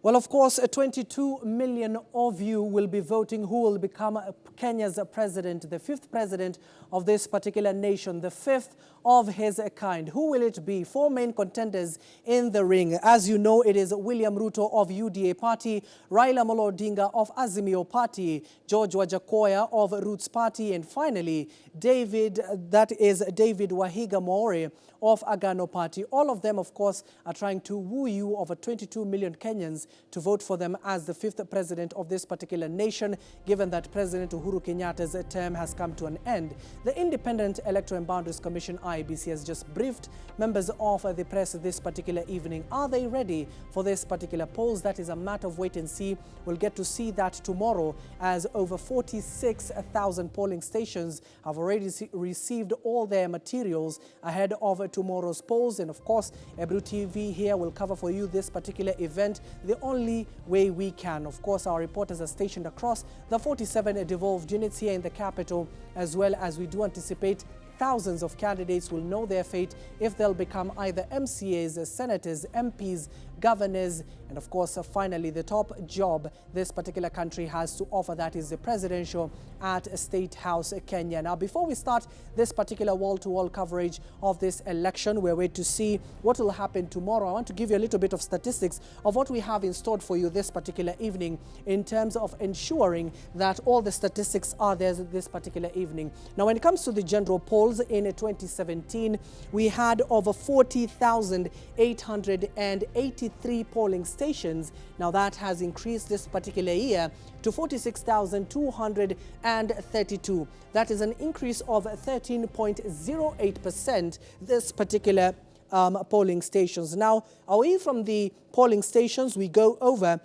Well, of course, 22 million of you will be voting who will become Kenya's president, the fifth president of this particular nation, the fifth of his kind. Who will it be? Four main contenders in the ring. As you know, it is William Ruto of UDA Party, Raila Amolo Odinga of Azimio Party, George Wajakoya of Roots Party, and finally, David Wahiga Maore of Agano Party. All of them, of course, are trying to woo you, over 22 million Kenyans, to vote for them as the fifth president of this particular nation, given that President Uhuru Kenyatta's term has come to an end. The Independent Electoral and Boundaries Commission, IEBC, has just briefed members of the press this particular evening. Are they ready for this particular polls? That is a matter of wait and see. We'll get to see that tomorrow, as over 46,000 polling stations have already received all their materials ahead of tomorrow's polls. And of course, Ebru TV here will cover for you this particular event the only way we can. Of course, our reporters are stationed across the 47 devolved units here in the capital, as well as we do anticipate thousands of candidates will know their fate if they'll become either MCAs, senators, MPs, governors, and of course, finally, the top job this particular country has to offer, that is the presidential at State House, Kenya. Now, before we start this particular wall-to-wall coverage of this election, we're waiting to see what will happen tomorrow. I want to give you a little bit of statistics of what we have in store for you this particular evening in terms of ensuring that all the statistics are there this particular evening. Now, when it comes to the general polls in 2017, we had over 40,883 polling stations. Now, that has increased this particular year to 46,232. That is an increase of 13.08% this particular polling stations. Now, away from the polling stations, we go over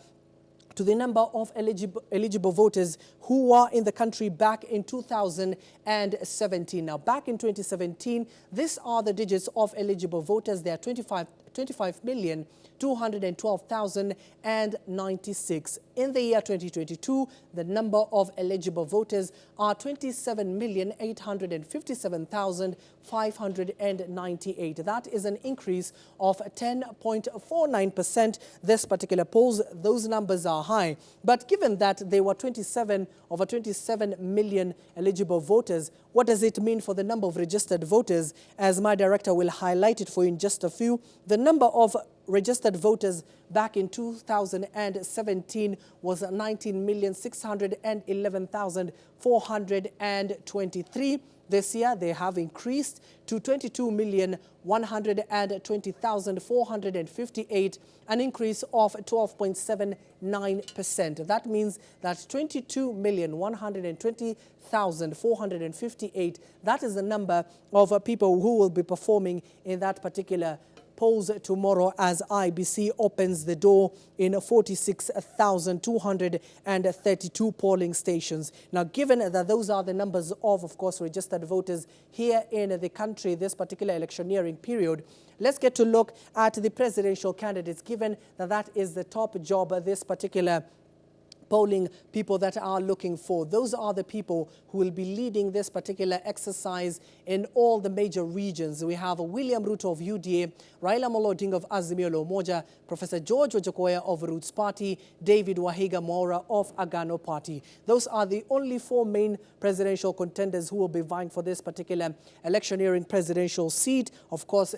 to the number of eligible voters who are in the country back in 2017. Now, back in 2017, these are the digits of eligible voters. They are 25,212,096. In the year 2022, the number of eligible voters are 27,857,598. That is an increase of 10.49%. This particular polls, those numbers are high. But given that there were over 27 million eligible voters, what does it mean for the number of registered voters? As my director will highlight it for you in just a few, the number of registered voters back in 2017 was 19,611,423. This year, they have increased to 22,120,458, an increase of 12.79%. That means that 22,120,458, that is the number of people who will be performing in that particular polls tomorrow, as IEBC opens the door in 46,232 polling stations. Now, given that those are the numbers of course, registered voters here in the country this particular electioneering period, let's get to look at the presidential candidates, given that that is the top job this particular polling people that are looking for. Those are the people who will be leading this particular exercise in all the major regions. We have William Ruto of UDA, Raila Amolo Odinga of Azimio la Umoja, Professor George Wajakoya of Roots Party, David Wahiga Maore of Agano Party. Those are the only four main presidential contenders who will be vying for this particular electioneering presidential seat, of course,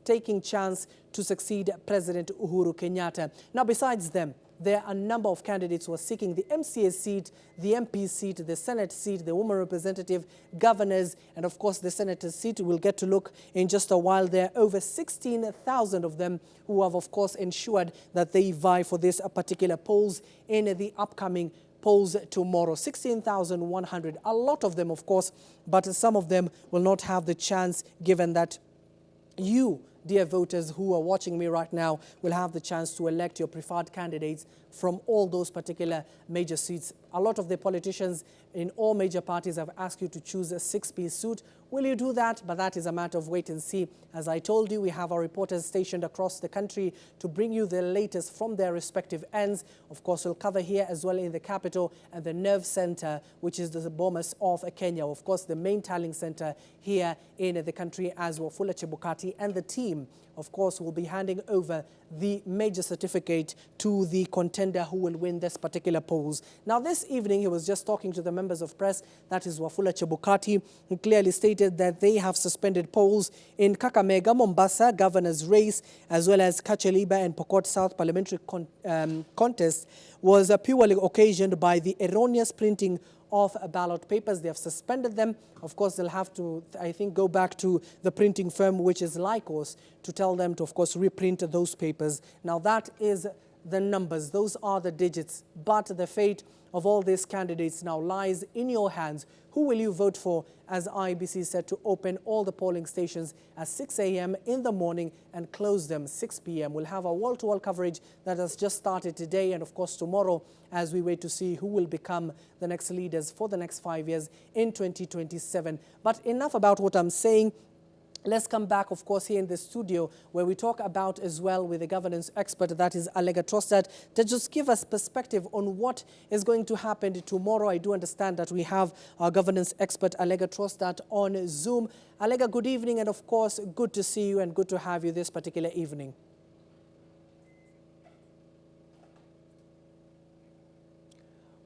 taking chance to succeed President Uhuru Kenyatta. Now, besides them, there are a number of candidates who are seeking the MCA seat, the MP seat, the Senate seat, the woman representative, governors, and of course the senator seat. We'll get to look in just a while. There are over 16,000 of them who have, of course, ensured that they vie for this particular polls in the upcoming polls tomorrow. 16,100, a lot of them, of course, but some of them will not have the chance, given that you, dear voters who are watching me right now, will have the chance to elect your preferred candidates from all those particular major seats A lot of the politicians in all major parties have asked you to choose a 6-piece suit. Will you do that? But that is a matter of wait and see. As I told you, we have our reporters stationed across the country to bring you the latest from their respective ends. Of course, we'll cover here as well in the capital and the nerve center, which is the Bomas of Kenya. Of course, the main tallying center here in the country, as Wafula Chebukati and the team, of course, will be handing over the major certificate to the contender who will win this particular polls. Now, this evening, he was just talking to the members of press, that is Wafula Chebukati, who clearly stated that they have suspended polls in Kakamega, Mombasa, governor's race, as well as Kacheliba and Pokot South parliamentary contest was purely occasioned by the erroneous printing of ballot papers. They have suspended them. Of course, they'll have to, I think, go back to the printing firm, which is Lycos, to tell them to, of course, reprint those papers. Now, that is the numbers. Those are the digits. But the fate of all these candidates now lies in your hands. Who will you vote for, as IEBC said to open all the polling stations at 6 a.m. in the morning and close them 6 p.m. We'll have a wall-to-wall coverage that has just started today and, of course, tomorrow, as we wait to see who will become the next leaders for the next 5 years in 2027. But enough about what I'm saying. Let's come back, of course, here in the studio where we talk about as well with the governance expert, that is Alega Trostad, to just give us perspective on what is going to happen tomorrow. I do understand that we have our governance expert, Alega Trostad, on Zoom. Alega, good evening, and of course, good to see you and good to have you this particular evening.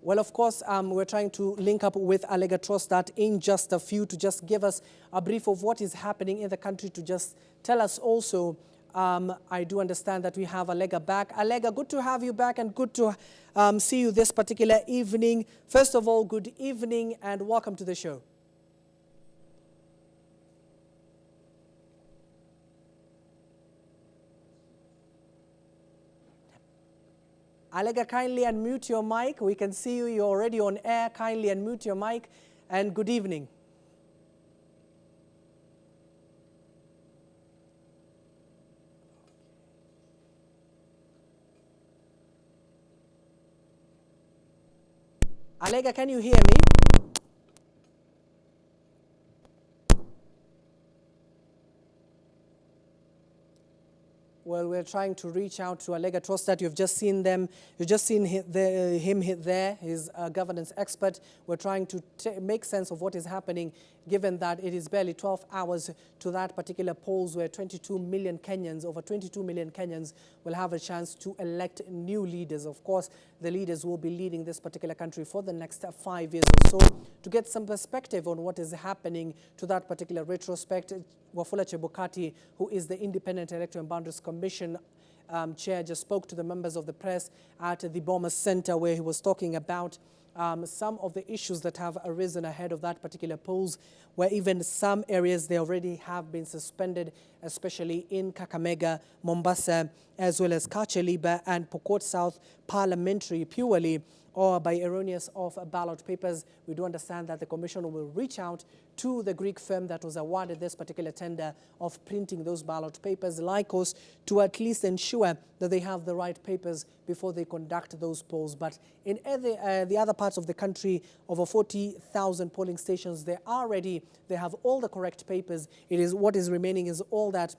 Well, of course, we're trying to link up with Alega Trostad in just a few to just give us a brief of what is happening in the country, to just tell us also, I do understand that we have Alega back. Alega, good to have you back and good to see you this particular evening. First of all, good evening and welcome to the show. Alega, kindly unmute your mic. We can see you. You're already on air. Kindly unmute your mic. And good evening. Alega, can you hear me? Well, we're trying to reach out to Alega Trostad. You've just seen them. You've just seen him there. He's a governance expert. We're trying to make sense of what is happening, given that it is barely 12 hours to that particular polls where 22 million Kenyans, over 22 million Kenyans, will have a chance to elect new leaders. Of course, the leaders will be leading this particular country for the next 5 years or so. To get some perspective on what is happening to that particular retrospect, Wafula Chebukati, who is the Independent Electoral and Boundaries Commission chair, just spoke to the members of the press at the Bomas Center, where he was talking about some of the issues that have arisen ahead of that particular polls, where even some areas they already have been suspended, especially in Kakamega, Mombasa, as well as Kacheliba and Pokot South parliamentary, purely or by erroneous of ballot papers. We do understand that the commission will reach out to the Greek firm that was awarded this particular tender of printing those ballot papers, Lycos, to at least ensure that they have the right papers before they conduct those polls. But in the other parts of the country, over 40,000 polling stations, they have all the correct papers. What is remaining is all that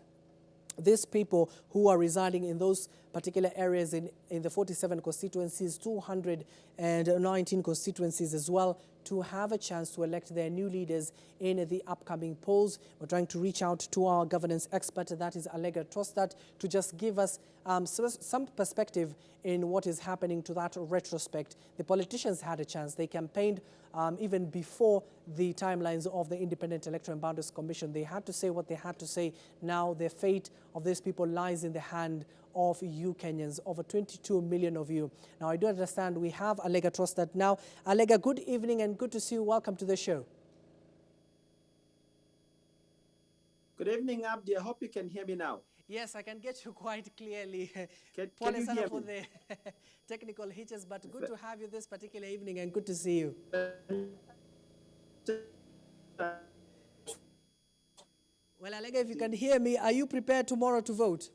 these people who are residing in those particular areas in the 47 constituencies, 219 constituencies as well, to have a chance to elect their new leaders in the upcoming polls. We're trying to reach out to our governance expert, that is Alega Trostad, to just give us some perspective in what is happening to that retrospect. The politicians had a chance. They campaigned even before the timelines of the Independent Electoral and Boundaries Commission. They had to say what they had to say. Now the fate of these people lies in the hand of you Kenyans, over 22 million of you. Now, I do understand we have Alega Trostad now. Alega, good evening and good to see you. Welcome to the show. Good evening, Abdi. I hope you can hear me now. Yes, I can get you quite clearly. Can you hear for me? the technical hitches, but good to have you this particular evening and good to see you. Well, Alega, if you can hear me, are you prepared tomorrow to vote?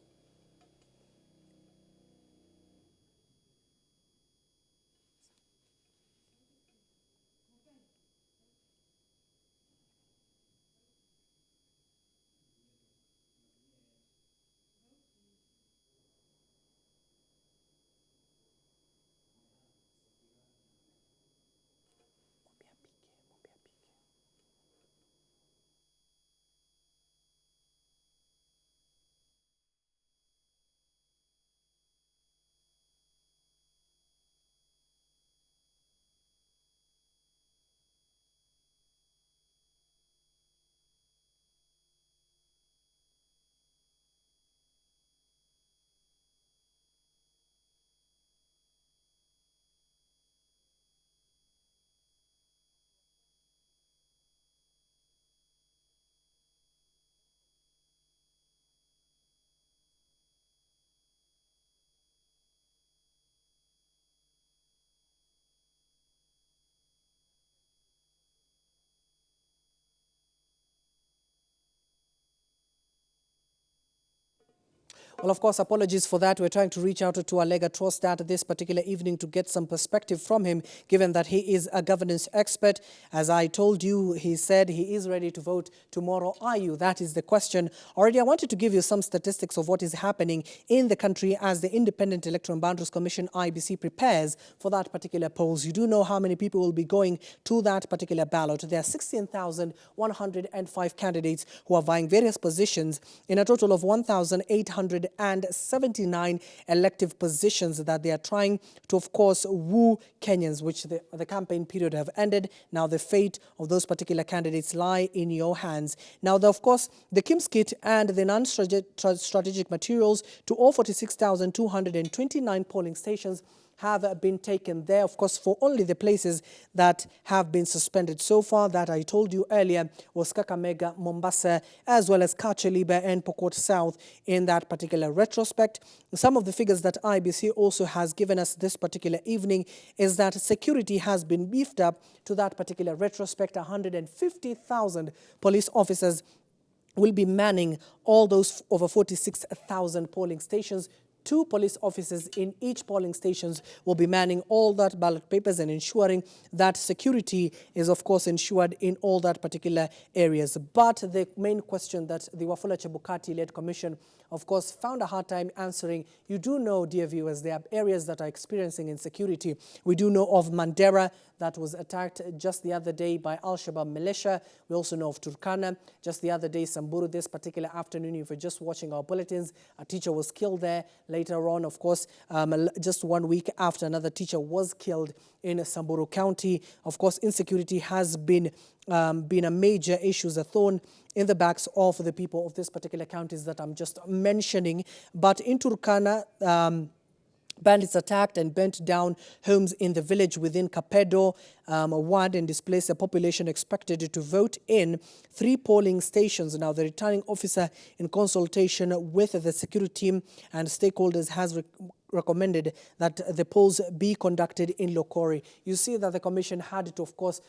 Well, of course, apologies for that. We're trying to reach out to Alega Trostat this particular evening to get some perspective from him, given that he is a governance expert. As I told you, he said he is ready to vote tomorrow. Are you? That is the question. Already, I wanted to give you some statistics of what is happening in the country as the Independent Electoral Boundaries Commission, IBC, prepares for that particular polls. You do know how many people will be going to that particular ballot. There are 16,105 candidates who are vying various positions in a total of 1,879 elective positions that they are trying to, of course, woo Kenyans, which the campaign period have ended. Now the fate of those particular candidates lie in your hands. Now, of course, the KIMS kit and the non-strategic materials to all 46,229 polling stations have been taken there, of course, for only the places that have been suspended so far. That I told you earlier was Kakamega, Mombasa, as well as Kacheliba and Pokot South in that particular retrospect. Some of the figures that IBC also has given us this particular evening is that security has been beefed up to that particular retrospect. 150,000 police officers will be manning all those over 46,000 polling stations. 2 police officers in each polling stations will be manning all that ballot papers and ensuring that security is, of course, ensured in all that particular areas. But the main question that the Wafula Chebukati-led commission, of course, found a hard time answering. You do know, dear viewers, there are areas that are experiencing insecurity. We do know of Mandera, that was attacked just the other day by Al-Shabaab militia. We also know of Turkana. Just the other day, Samburu, this particular afternoon, if you're just watching our bulletins, a teacher was killed there. Later on, of course, just 1 week after, another teacher was killed in Samburu County. Of course, insecurity has been a major issue, a thorn in the backs of the people of this particular counties that I'm just mentioning. But in Turkana, bandits attacked and burnt down homes in the village within Kapedo ward and displaced a population expected to vote in 3 polling stations. Now, the returning officer, in consultation with the security team and stakeholders, has recommended that the polls be conducted in Lokori. You see that the commission had to, of course,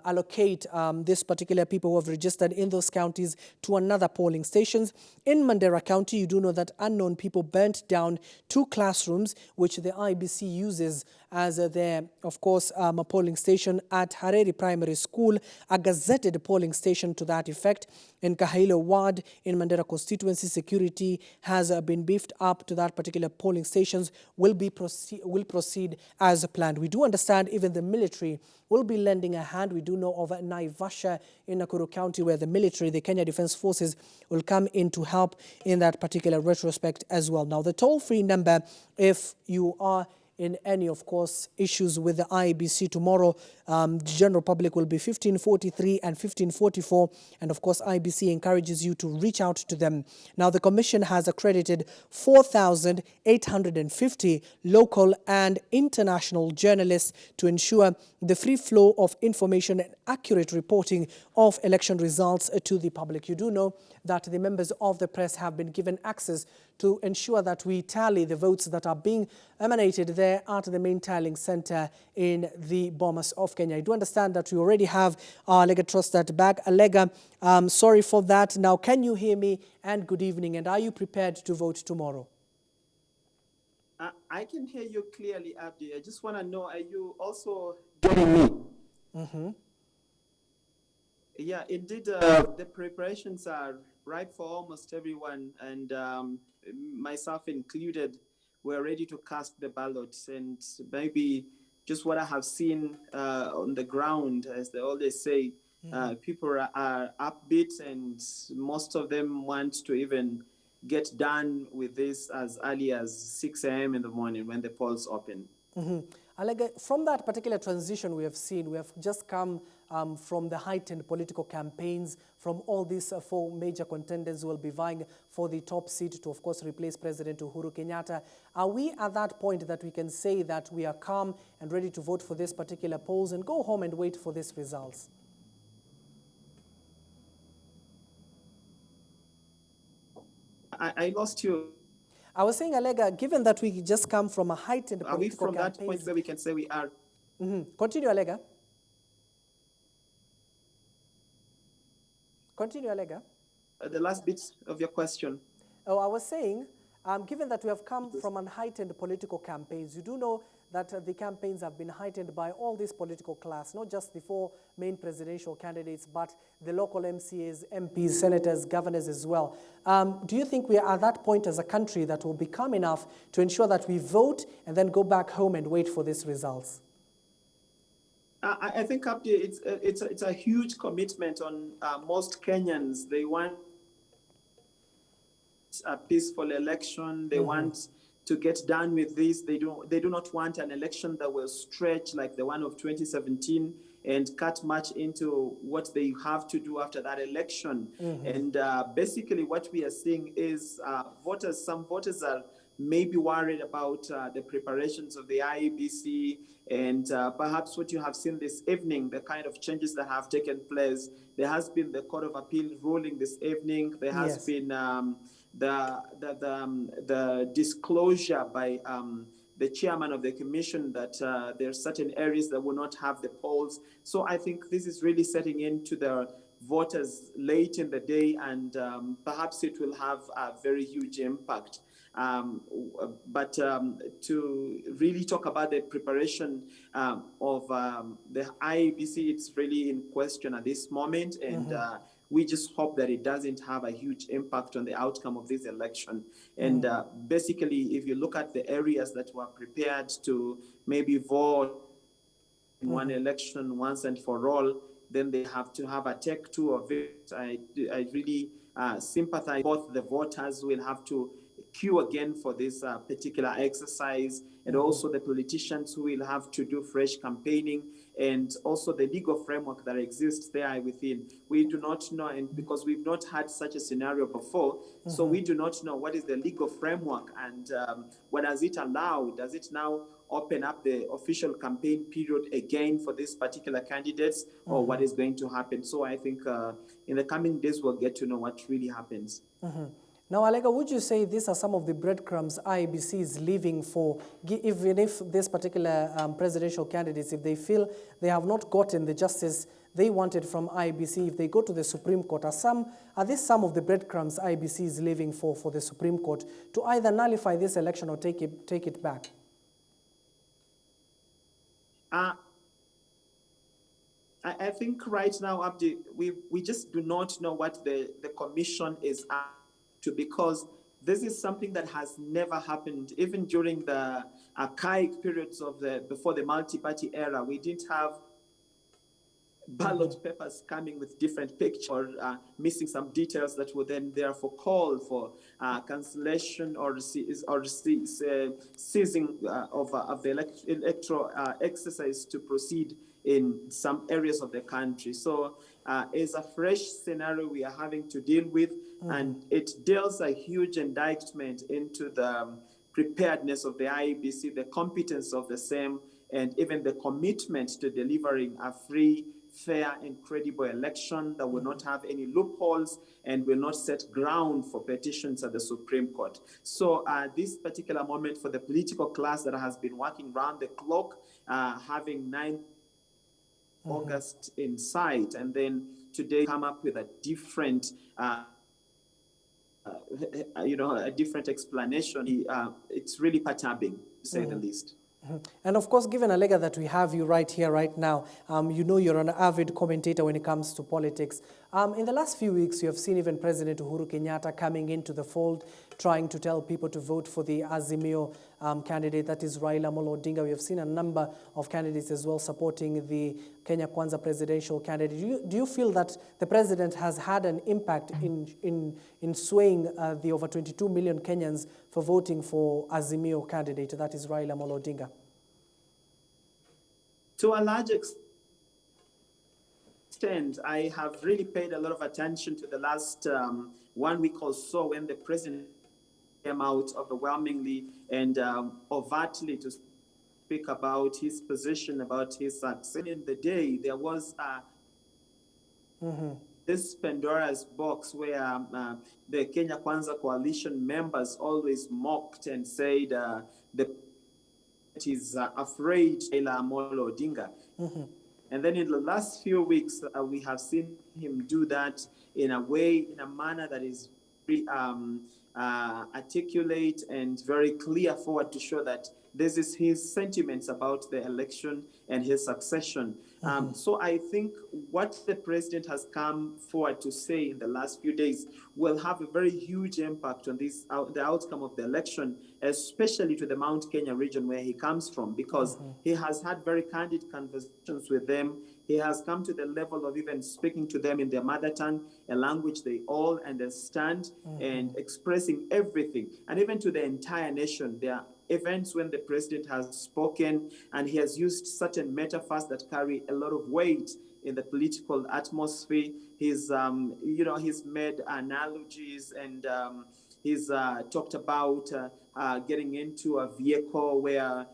allocate this particular people who have registered in those counties to another polling stations. In Mandera County, you do know that unknown people burnt down 2 classrooms, which the IBC uses as their, of course, polling station at Hareri Primary School, a gazetted polling station to that effect. In Kahilo Ward, in Mandera constituency, security has been beefed up to that particular polling stations, will proceed as planned. We do understand even the military will be lending a hand. We do know of Naivasha in Nakuru County, where the military, the Kenya Defence Forces, will come in to help in that particular retrospect as well. Now, the toll-free number, if you are in any, of course, issues with the IBC tomorrow, the general public will be 1543 and 1544. And of course, IBC encourages you to reach out to them. Now, the commission has accredited 4,850 local and international journalists to ensure the free flow of information and accurate reporting of election results to the public. You do know that the members of the press have been given access to ensure that we tally the votes that are being emanated there at the main tallying center in the Bomas of Kenya. I do understand that we already have Alega Trostat back. Alega, sorry for that. Now, can you hear me? And good evening. And are you prepared to vote tomorrow? I can hear you clearly, Abdi. I just want to know, are you also getting me? Mm-hmm. Yeah, indeed, the preparations are ripe for almost everyone, and myself included. We're ready to cast the ballots, and maybe just what I have seen on the ground, as they always say, people are upbeat, and most of them want to even get done with this as early as 6 a.m. in the morning when the polls open. Mm-hmm. Alega, from that particular transition we have seen, we have just come from the heightened political campaigns from all these 4 major contenders who will be vying for the top seat to, of course, replace President Uhuru Kenyatta. Are we at that point that we can say that we are calm and ready to vote for this particular polls and go home and wait for these results? I lost you. I was saying, Alega, given that we just come from a heightened political campaigns... Are we from that point where we can say we are? Continue, Alega. Continue, Alega. The last bit of your question. Oh, I was saying, Given that we have come from unheightened political campaigns, you do know that the campaigns have been heightened by all this political class, not just the four main presidential candidates, but the local MCAs, MPs, senators, governors as well. Do you think we are at that point as a country that will become enough to ensure that we vote and then go back home and wait for these results? I think, Abdi, it's a huge commitment on most Kenyans. They want a peaceful election. They want to get done with this. They do not want an election that will stretch like the one of 2017 and cut much into what they have to do after that election. And basically what we are seeing is some voters are maybe worried about the preparations of the IEBC and perhaps what you have seen this evening, the kind of changes that have taken place. There has been the Court of Appeal ruling this evening. There has been the disclosure by the chairman of the commission that there are certain areas that will not have the polls. So I think this is really setting into the voters late in the day, and perhaps it will have a very huge impact. But to really talk about the preparation of the IEBC, it's really in question at this moment, and we just hope that it doesn't have a huge impact on the outcome of this election. And basically, if you look at the areas that were prepared to maybe vote in one election once and for all, then they have to have a take two of it. I really sympathize. Both the voters will have to queue again for this particular exercise, and also the politicians who will have to do fresh campaigning, and also the legal framework that exists there within. We do not know, and because we've not had such a scenario before, so we do not know what is the legal framework and what does it allow. Does it now open up the official campaign period again for these particular candidates, or what is going to happen? So I think in the coming days, we'll get to know what really happens. Now, Alega, would you say these are some of the breadcrumbs IEBC is leaving for, even if this particular presidential candidates, if they feel they have not gotten the justice they wanted from IEBC, if they go to the Supreme Court, are these some of the breadcrumbs IEBC is leaving for the Supreme Court to either nullify this election or take it back? I think right now, Abdi, we just do not know what the commission is up to, because this is something that has never happened. Even during the archaic periods of before the multi-party era, we didn't have ballot papers coming with different pictures or missing some details that would then therefore call for cancellation or ceasing of the electoral exercise to proceed in some areas of the country. So it's a fresh scenario we are having to deal with, and it deals a huge indictment into the preparedness of the IEBC, the competence of the same, and even the commitment to delivering a free, fair, and credible election that will not have any loopholes and will not set ground for petitions at the Supreme Court. So this particular moment for the political class that has been working round the clock, having 9 August in sight, and then today come up with a different a different explanation. It's really perturbing, to say the least. And of course, given, Alega, that we have you right here, right now, you know you're an avid commentator when it comes to politics. In the last few weeks, you have seen even President Uhuru Kenyatta coming into the fold, trying to tell people to vote for the Azimio candidate, that is Raila Amolo Odinga. We have seen a number of candidates as well supporting the Kenya Kwanza presidential candidate. Do you feel that the president has had an impact in swaying the over 22 million Kenyans for voting for Azimio candidate, that is Raila Amolo Odinga? To a large extent, I have really paid a lot of attention to the last 1 week or so, when the president came out overwhelmingly and overtly to speak about his position, about his success. In the day, there was this Pandora's box where the Kenya Kwanza coalition members always mocked and said is afraid of Raila Amolo Odinga. And then in the last few weeks, we have seen him do that in a way, in a manner that is very articulate and very clear forward to show that this is his sentiments about the election and his succession. So I think what the president has come forward to say in the last few days will have a very huge impact on the outcome of the election, especially to the Mount Kenya region where he comes from, because he has had very candid conversations with them. He has come to the level of even speaking to them in their mother tongue, a language they all understand, and expressing everything. And even to the entire nation, there are events when the president has spoken and he has used certain metaphors that carry a lot of weight in the political atmosphere. He's made analogies, and he's talked about getting into a vehicle where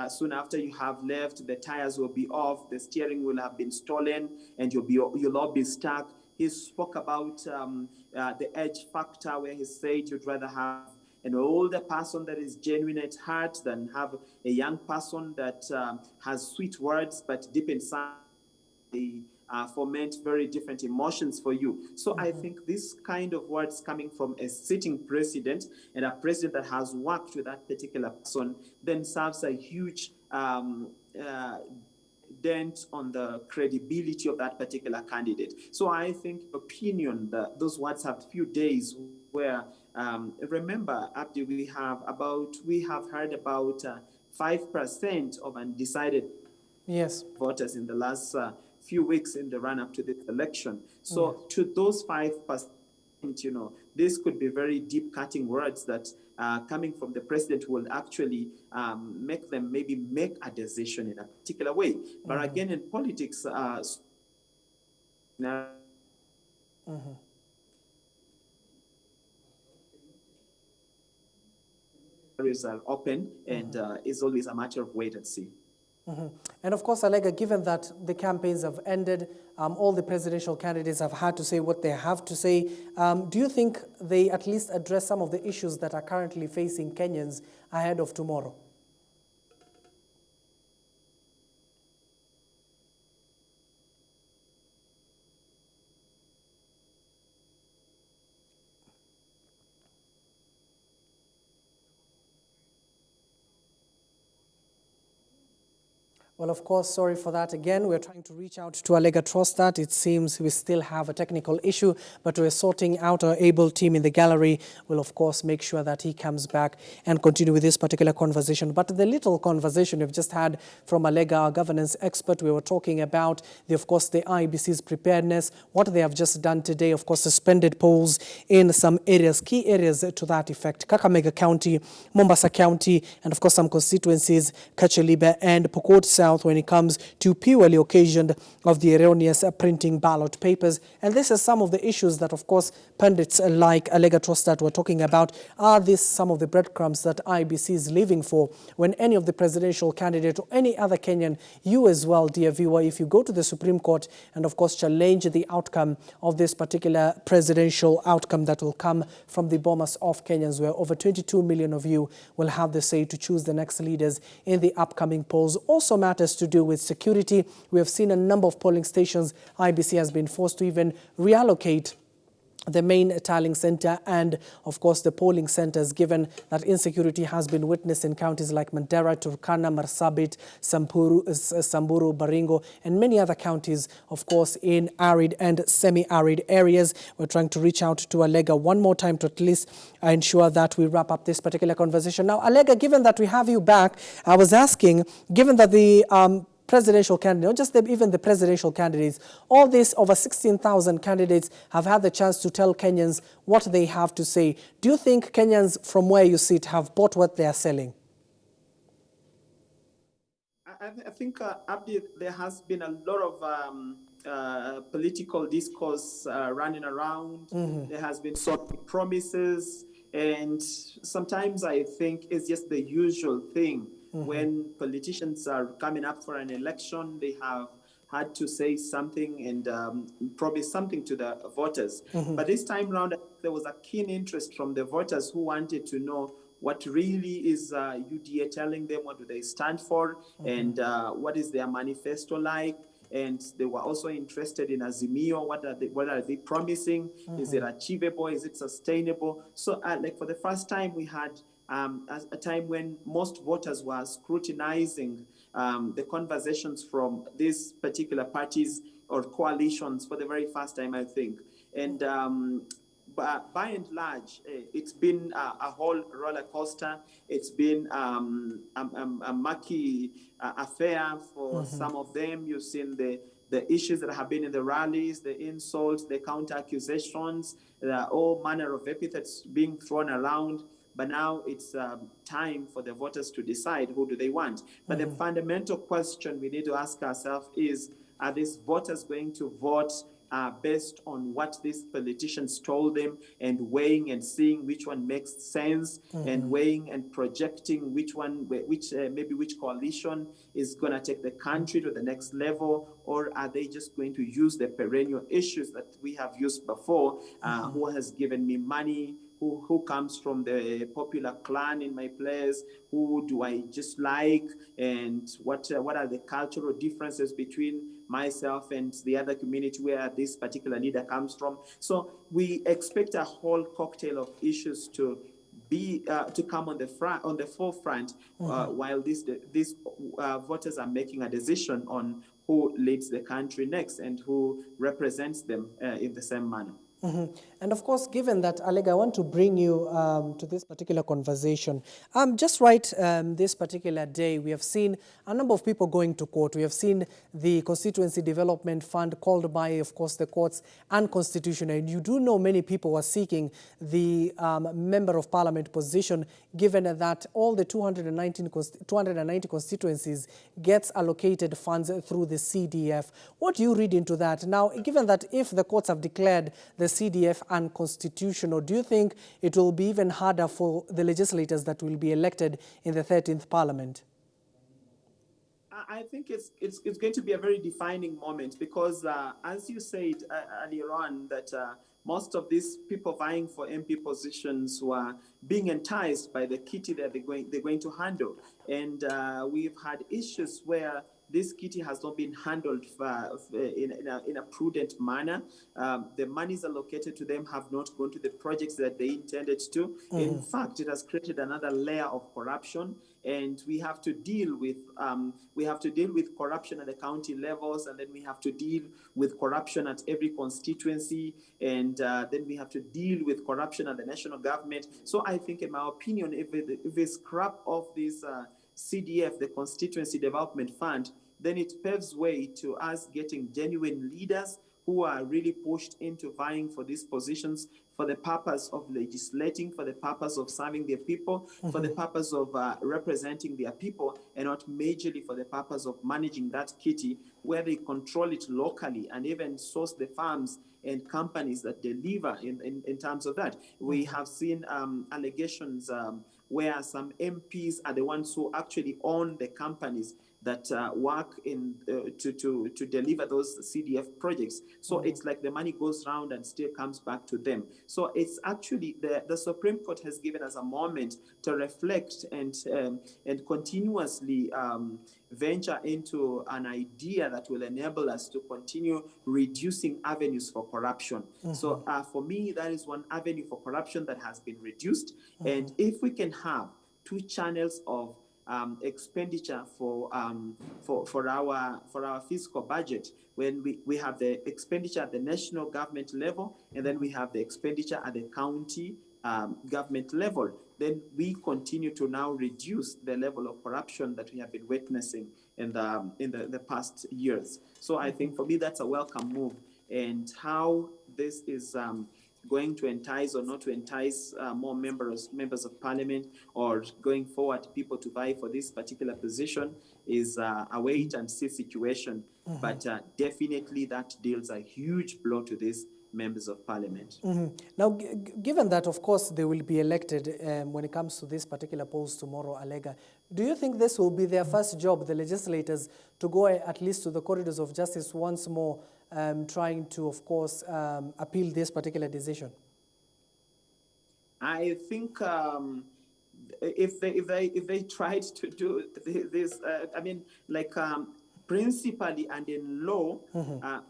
soon after you have left, the tires will be off, the steering will have been stolen, and you'll all be stuck. He spoke about the edge factor, where he said you'd rather have an older person that is genuine at heart than have a young person that has sweet words, but deep inside they foment very different emotions for you. So I think this kind of words coming from a sitting president and a president that has worked with that particular person then serves a huge dent on the credibility of that particular candidate. So I think opinion, those words have few days where, remember, Abdi, we have heard about 5% of undecided voters in the last few weeks in the run-up to this election. So to those 5%, this could be very deep-cutting words that coming from the president will actually make them maybe make a decision in a particular way. But again, in politics, areas are open, and it's always a matter of wait and see. And of course, Alega, given that the campaigns have ended, all the presidential candidates have had to say what they have to say, do you think they at least address some of the issues that are currently facing Kenyans ahead of tomorrow? Well, of course, sorry for that. Again, we're trying to reach out to Alega Trostat. It seems we still have a technical issue, but we're sorting out. Our able team in the gallery will, of course, make sure that he comes back and continue with this particular conversation. But the little conversation we've just had from Alega, our governance expert, we were talking about, of course, the IEBC's preparedness, what they have just done today, of course, suspended polls in some areas, key areas to that effect, Kakamega County, Mombasa County, and, of course, some constituencies, Kacheliba and Pokot South, when it comes to purely occasioned of the erroneous printing ballot papers. And this is some of the issues that, of course, pundits like Alega Trostat were talking about. Are these some of the breadcrumbs that IEBC is leaving for when any of the presidential candidate or any other Kenyan, you as well, dear viewer, if you go to the Supreme Court and, of course, challenge the outcome of this particular presidential outcome that will come from the bomas of Kenyans, where over 22 million of you will have the say to choose the next leaders in the upcoming polls. Also matters to do with security. We have seen a number of polling stations. IEBC has been forced to even reallocate the main tallying center and, of course, the polling centers, given that insecurity has been witnessed in counties like Mandera, Turkana, Marsabit, Samburu, Baringo, and many other counties, of course, in arid and semi-arid areas. We're trying to reach out to Alega one more time to at least ensure that we wrap up this particular conversation. Now, Alega, given that we have you back, I was asking, given that the presidential candidate, not just even the presidential candidates, all these over 16,000 candidates have had the chance to tell Kenyans what they have to say. Do you think Kenyans, from where you sit, have bought what they are selling? I think, Abdi, there has been a lot of political discourse running around. There has been so many promises, and sometimes I think it's just the usual thing. When politicians are coming up for an election, they have had to say something and promise something to the voters. But this time around, there was a keen interest from the voters who wanted to know what really is UDA telling them, what do they stand for, and what is their manifesto like. and they were also interested in Azimio. What are they promising? Is it achievable? Is it sustainable? So, like for the first time, we had a time when most voters were scrutinizing the conversations from these particular parties or coalitions for the very first time, I think. And but by and large, it's been a whole roller coaster. It's been a murky affair for some of them. You've seen the issues that have been in the rallies, the insults, the counter accusations, all manner of epithets being thrown around. But now it's time for the voters to decide who do they want. But the fundamental question we need to ask ourselves is, are these voters going to vote based on what these politicians told them, and weighing and seeing which one makes sense, and weighing and projecting which one, maybe which coalition is going to take the country to the next level? Or are they just going to use the perennial issues that we have used before? Who has given me money? Who comes from the popular clan in my place? Who do I just like? And what are the cultural differences between myself and the other community where this particular leader comes from? So we expect a whole cocktail of issues to be to come on the forefront while these voters are making a decision on who leads the country next and who represents them in the same manner. And of course, given that, Alega, I want to bring you to this particular conversation. Just right this particular day, we have seen a number of people going to court. We have seen the Constituency Development Fund called by, of course, the courts unconstitutional. And you do know many people were seeking the Member of Parliament position, given that all the 290 constituencies gets allocated funds through the CDF. What do you read into that? Now, given that if the courts have declared the CDF unconstitutional, do you think it will be even harder for the legislators that will be elected in the 13th Parliament? I think it's going to be a very defining moment because, as you said earlier on, that most of these people vying for MP positions were being enticed by the kitty that they're going to handle. And we've had issues where this kitty has not been handled in a prudent manner. The monies allocated to them have not gone to the projects that they intended to. In fact, it has created another layer of corruption, and we have to deal with corruption at the county levels, and then we have to deal with corruption at every constituency, and then we have to deal with corruption at the national government. So I think, in my opinion, if we scrap off this CDF, the Constituency Development Fund, then it paves way to us getting genuine leaders who are really pushed into vying for these positions for the purpose of legislating, for the purpose of serving their people, for the purpose of representing their people, and not majorly for the purpose of managing that kitty where they control it locally and even source the farms and companies that deliver in terms of that. We have seen allegations where some MPs are the ones who actually own the companies that work to deliver those CDF projects. So it's like the money goes round and still comes back to them. So it's actually the Supreme Court has given us a moment to reflect and continuously venture into an idea that will enable us to continue reducing avenues for corruption. So for me, that is one avenue for corruption that has been reduced. And if we can have two channels of expenditure for our fiscal budget, when we have the expenditure at the national government level, and then we have the expenditure at the county government level, then we continue to now reduce the level of corruption that we have been witnessing in the past years. So I think for me that's a welcome move, and how this is going to entice or not to entice more members of parliament, or going forward people to vie for this particular position, is a wait and see situation. But definitely that deals a huge blow to these members of parliament. Now, given that, of course, they will be elected when it comes to this particular post tomorrow, Alega, do you think this will be their first job, the legislators, to go at least to the corridors of justice once more, trying to, of course, appeal this particular decision? I think if they tried to do this, I mean, like principally and in law,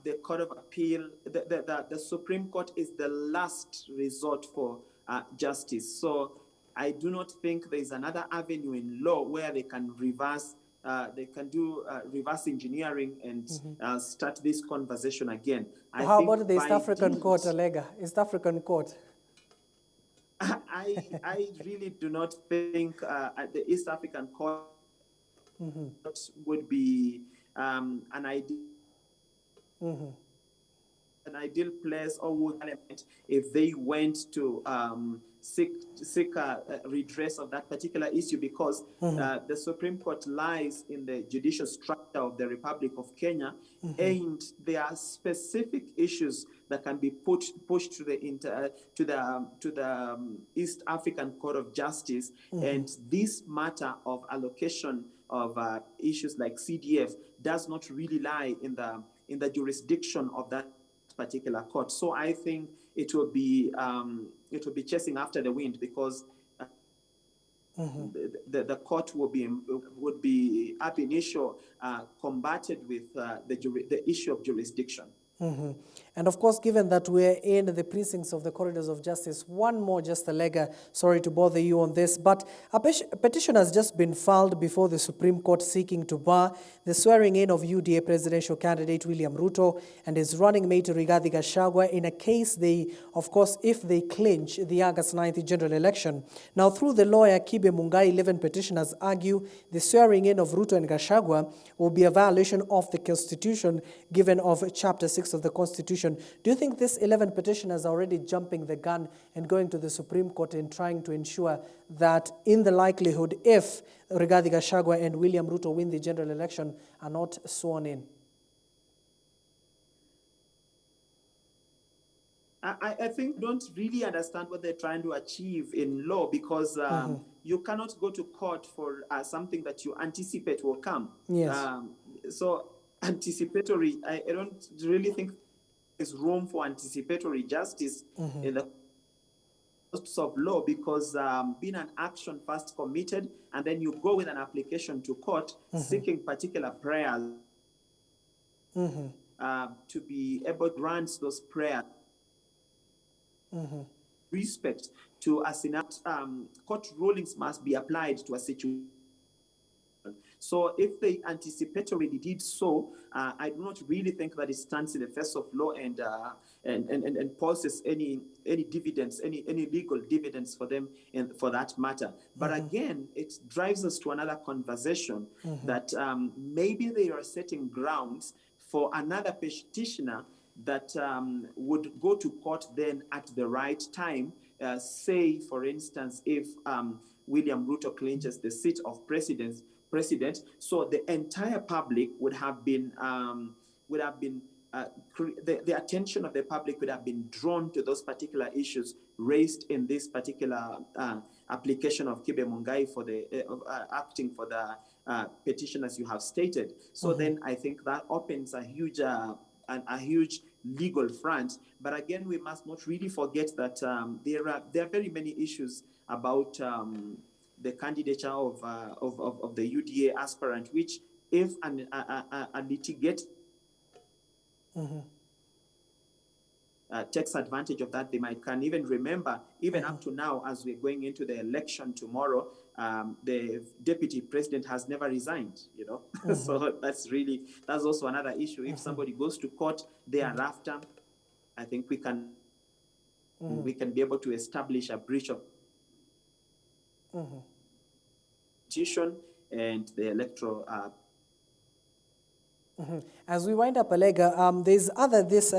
the Court of Appeal, the Supreme Court is the last resort for justice. So I do not think there is another avenue in law where they can reverse, they can do reverse engineering and start this conversation again. How about the East African Court, Alega? East African Court? I really do not think the East African Court would be an ideal place or would element if they went to seek a redress of that particular issue, because the Supreme Court lies in the judicial structure of the Republic of Kenya, and there are specific issues that can be pushed to the East African Court of Justice, and this matter of allocation of issues like CDF does not really lie in the jurisdiction of that particular court. So I think it will be chasing after the wind, because the court would be ab initio combated with the issue of jurisdiction. And of course, given that we're in the precincts of the corridors of justice, one more, just Alega, sorry to bother you on this, but a petition has just been filed before the Supreme Court seeking to bar the swearing in of UDA presidential candidate William Ruto and his running mate Rigathi Gachagua in a case of course, if they clinch the August 9th general election. Now, through the lawyer Kibe Mungai, 11 petitioners argue the swearing in of Ruto and Gachagua will be a violation of the Constitution, given of Chapter 6 of the Constitution. Do you think this 11 petitioners are already jumping the gun and going to the Supreme Court and trying to ensure that in the likelihood, if Rigathi Gachagua and William Ruto win the general election, are not sworn in? I think don't really understand what they're trying to achieve in law, because you cannot go to court for something that you anticipate will come. Yes. So anticipatory, I don't really think there's room for anticipatory justice in the courts of law, because being an action first committed, and then you go with an application to court seeking particular prayers to be able to grant those prayers. Respect to a Senate, court rulings must be applied to a situation. So if they anticipatorily did so, I do not really think that it stands in the face of law and poses any dividends, any legal dividends for them for that matter. But again, it drives us to another conversation that maybe they are setting grounds for another petitioner that would go to court then at the right time. Say, for instance, if William Ruto clinches the seat of president, so the entire public would have been the attention of the public would have been drawn to those particular issues raised in this particular application of Kibe Mungai for the acting for the petition, as you have stated. So then I think that opens a huge legal front. But again, we must not really forget that there are very many issues about the candidature of the UDA aspirant, which if a litigate takes advantage of that, they can even remember, even up to now, as we're going into the election tomorrow, the deputy president has never resigned, you know. So that's also another issue. If somebody goes to court thereafter, I think we can be able to establish a breach of Constitution and the electoral. As we wind up, Alega, there's this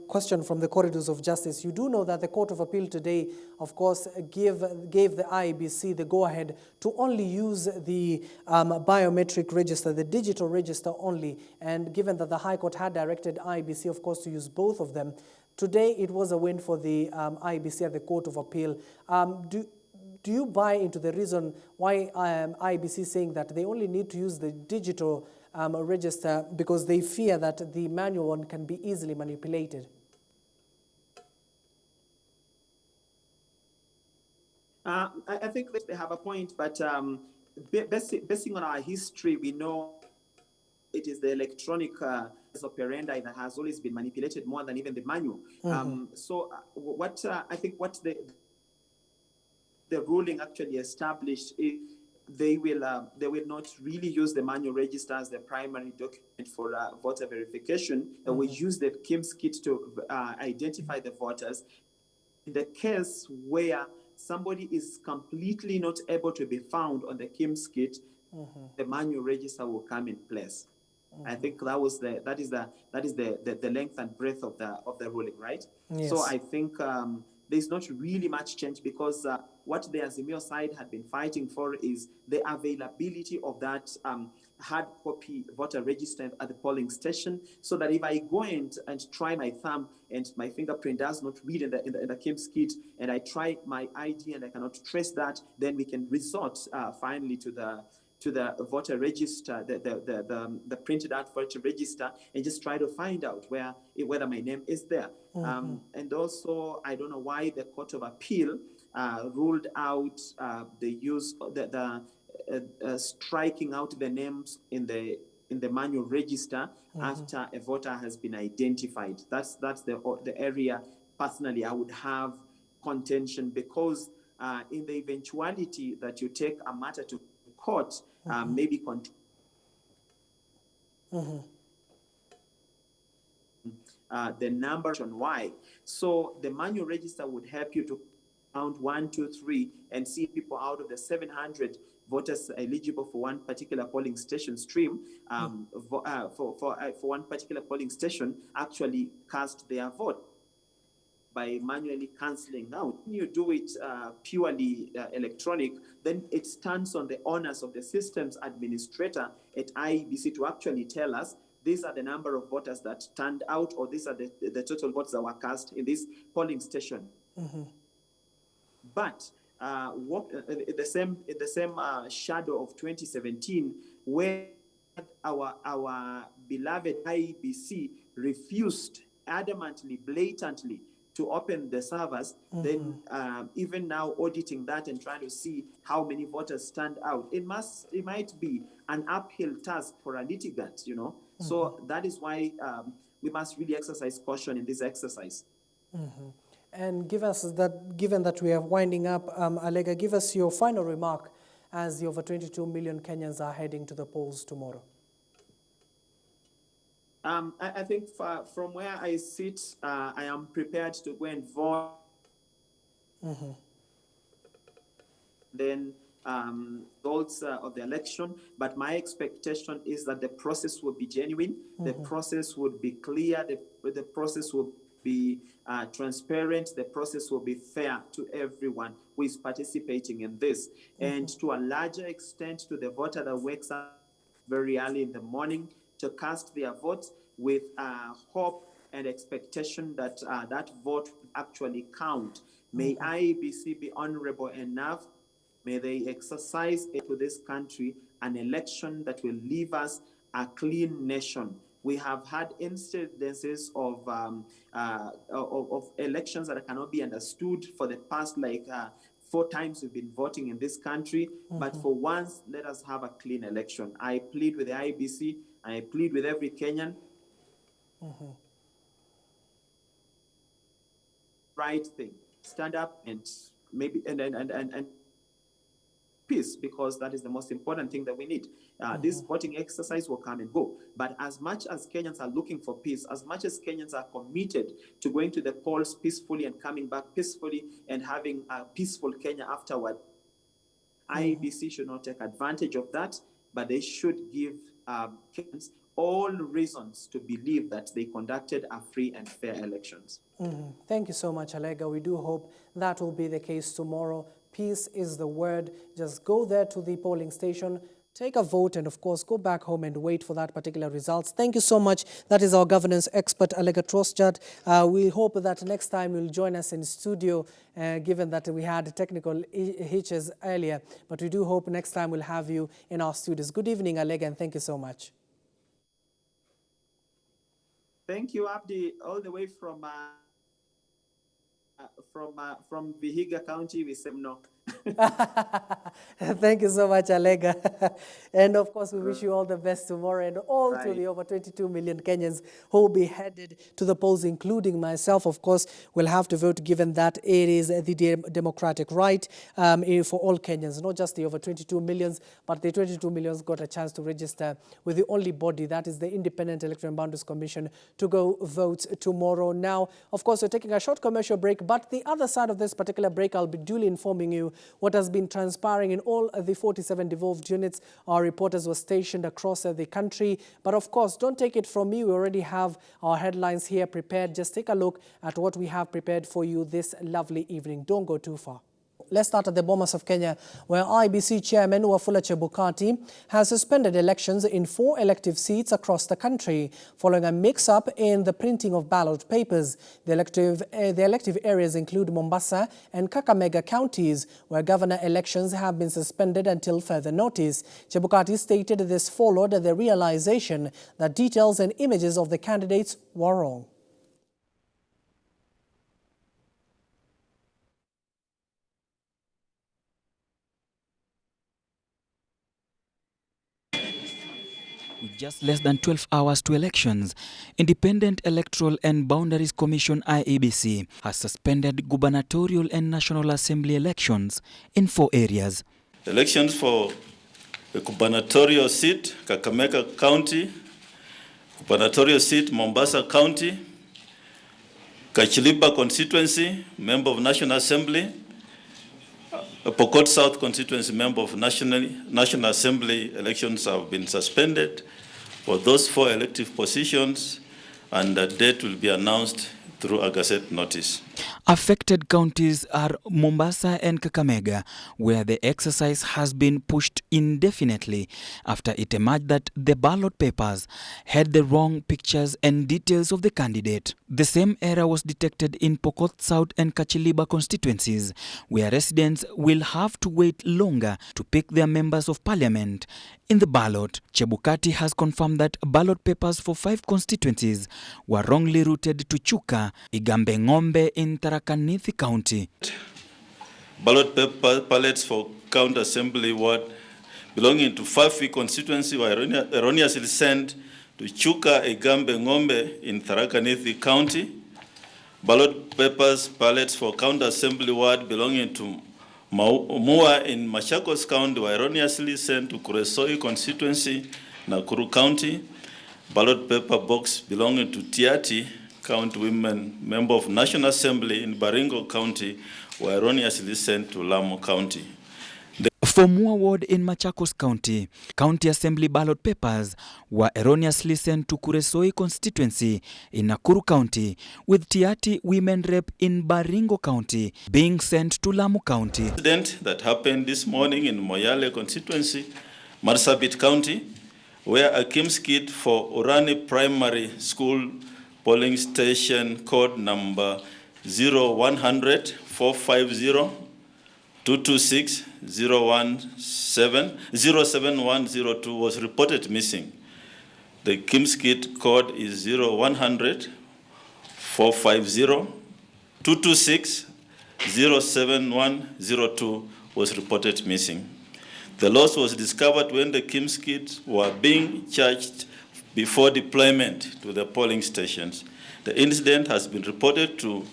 question from the corridors of justice. You do know that the Court of Appeal today, of course, gave the IEBC the go-ahead to only use the biometric register, the digital register only. And given that the High Court had directed IEBC, of course, to use both of them, today it was a win for the IEBC at the Court of Appeal. Do you buy into the reason why IEBC is saying that they only need to use the digital register because they fear that the manual one can be easily manipulated? I think they have a point, but basing on our history, we know it is the electronic operandi that has always been manipulated more than even the manual. So what I think what the ruling actually established is they will not really use the manual register as the primary document for voter verification. They will use the KIMS kit to identify the voters. In the case where somebody is completely not able to be found on the KIMS kit, the manual register will come in place. I think that is the length and breadth of the ruling, right? Yes. So I think there's not really much change, because what the Azimio side had been fighting for is the availability of that hard copy voter register at the polling station, so that if I go and try my thumb and my fingerprint does not read in the KIMS kit, and I try my ID and I cannot trace that, then we can resort finally to the voter register, the printed out voter register, and just try to find out whether my name is there. And also, I don't know why the Court of Appeal ruled out the use of striking out the names in the manual register after a voter has been identified. That's the area personally I would have contention, because in the eventuality that you take a matter to court, maybe the number on why. So the manual register would help you to count 1, 2, 3 and see people out of the 700 voters eligible for one particular polling station stream, for one particular polling station, actually cast their vote by manually cancelling out. When you do it purely electronic, then it stands on the onus of the systems administrator at IEBC to actually tell us these are the number of voters that turned out, or these are the total votes that were cast in this polling station. But in the same shadow of 2017, where our beloved IEBC refused adamantly, blatantly, to open the servers, then even now auditing that and trying to see how many voters stand out, it might be an uphill task for a litigant, you know. So that is why we must really exercise caution in this exercise. And given that we are winding up, Alega, give us your final remark as the over 22 million Kenyans are heading to the polls tomorrow. I think from where I sit, I am prepared to go and vote. Then results of the election, but my expectation is that the process will be genuine, the process would be clear, the process will be transparent, the process will be fair to everyone who is participating in this, and to a larger extent to the voter that wakes up very early in the morning to cast their vote with hope and expectation that that vote actually count. May IEBC be honorable enough. May they exercise to this country an election that will leave us a clean nation. We have had incidences of elections that cannot be understood for the past 4 times we've been voting in this country. But for once, let us have a clean election. I plead with the IEBC. I plead with every Kenyan. Right thing. Stand up and maybe and peace, because that is the most important thing that we need. This voting exercise will come and go. But as much as Kenyans are looking for peace, as much as Kenyans are committed to going to the polls peacefully and coming back peacefully and having a peaceful Kenya afterward, IEBC should not take advantage of that, but they should give Kenyans all reasons to believe that they conducted a free and fair elections. Thank you so much, Alega. We do hope that will be the case tomorrow. Peace is the word. Just go there to the polling station, take a vote, and of course, go back home and wait for that particular results. Thank you so much. That is our governance expert, Alega Trostjad. We hope that next time you'll join us in studio, given that we had technical hitches earlier. But we do hope next time we'll have you in our studios. Good evening, Alega, and thank you so much. Thank you, Abdi, all the way from Vihiga County. We say no. Thank you so much, Alega. And of course, we wish you all the best tomorrow and all to the over 22 million Kenyans who will be headed to the polls, including myself. Of course, will have to vote given that it is the democratic right for all Kenyans, not just the over 22 millions, but the 22 millions got a chance to register with the only body, that is the Independent Electoral and Boundaries Commission, to go vote tomorrow. Now, of course, we're taking a short commercial break, but the other side of this particular break, I'll be duly informing you what has been transpiring in all the 47 devolved units. Our reporters were stationed across the country. But of course, don't take it from me. We already have our headlines here prepared. Just take a look at what we have prepared for you this lovely evening. Don't go too far. Let's start at the Bomas of Kenya, where IBC Chairman Wafula Chebukati has suspended elections in 4 elective seats across the country following a mix-up in the printing of ballot papers. The elective areas include Mombasa and Kakamega counties, where governor elections have been suspended until further notice. Chebukati stated this followed the realization that details and images of the candidates were wrong. With just less than 12 hours to elections, Independent Electoral and Boundaries Commission IEBC has suspended gubernatorial and National Assembly elections in 4 areas. Elections for the gubernatorial seat, Kakamega County, gubernatorial seat, Mombasa County, Kachiliba constituency, member of National Assembly, Pokot South constituency, member of National Assembly elections have been suspended for those 4 elective positions, and the date will be announced through a Gazette notice. Affected counties are Mombasa and Kakamega, where the exercise has been pushed indefinitely after it emerged that the ballot papers had the wrong pictures and details of the candidate. The same error was detected in Pokot South and Kachiliba constituencies, where residents will have to wait longer to pick their members of parliament. In the ballot, Chebukati has confirmed that ballot papers for 5 constituencies were wrongly routed to Chuka, Igambe Ng'ombe in Tharaka Nithi County. Ballot paper pallets for County Assembly ward belonging to 5 constituency were erroneously sent to Chuka, Igambe Ng'ombe in Tharaka Nithi County. Ballot papers pallets for County Assembly ward belonging to Mua in Machakos County were erroneously sent to Kuresoi constituency, Nakuru County. Ballot paper box belonging to Tiati County women, member of National Assembly in Baringo County, were erroneously sent to Lamu County. For Mua ward in Machakos County, County Assembly ballot papers were erroneously sent to Kuresoi constituency in Nakuru County, with Tiati women rep in Baringo County being sent to Lamu County. Incident that happened this morning in Moyale constituency, Marsabit County, where a KIMS kit for Orani Primary School polling station code number 0100 450 226 07102 was reported missing. The KIMS kit code is 0100 450 226 07102 was reported missing. The loss was discovered when the KIMS kits were being charged before deployment to the polling stations. The incident has been reported to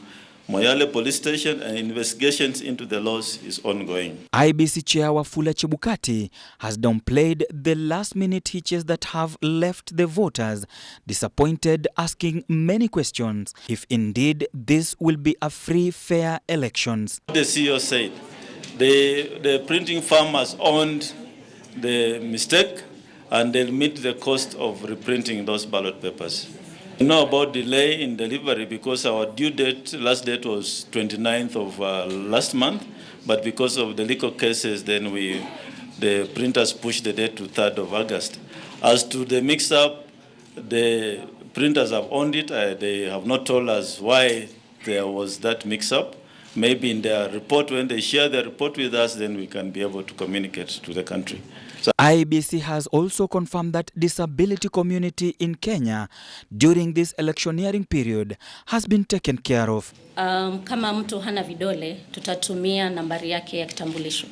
Moyale Police Station and investigations into the loss is ongoing. IBC Chair Wafula Chebukati has downplayed the last-minute hitches that have left the voters disappointed, asking many questions if indeed this will be a free, fair elections. The CEO said the printing firm has owned the mistake and they'll meet the cost of reprinting those ballot papers. We know about delay in delivery because our due date, last date was 29th of last month, but because of the legal cases, then the printers pushed the date to 3rd of August. As to the mix-up, the printers have owned it. They have not told us why there was that mix-up. Maybe in their report, when they share their report with us, then we can be able to communicate to the country. IEBC has also confirmed that disability community in Kenya during this electioneering period has been taken care of. Kama mtu hana vidole, tutatumia nambari yake ya kitambulisho.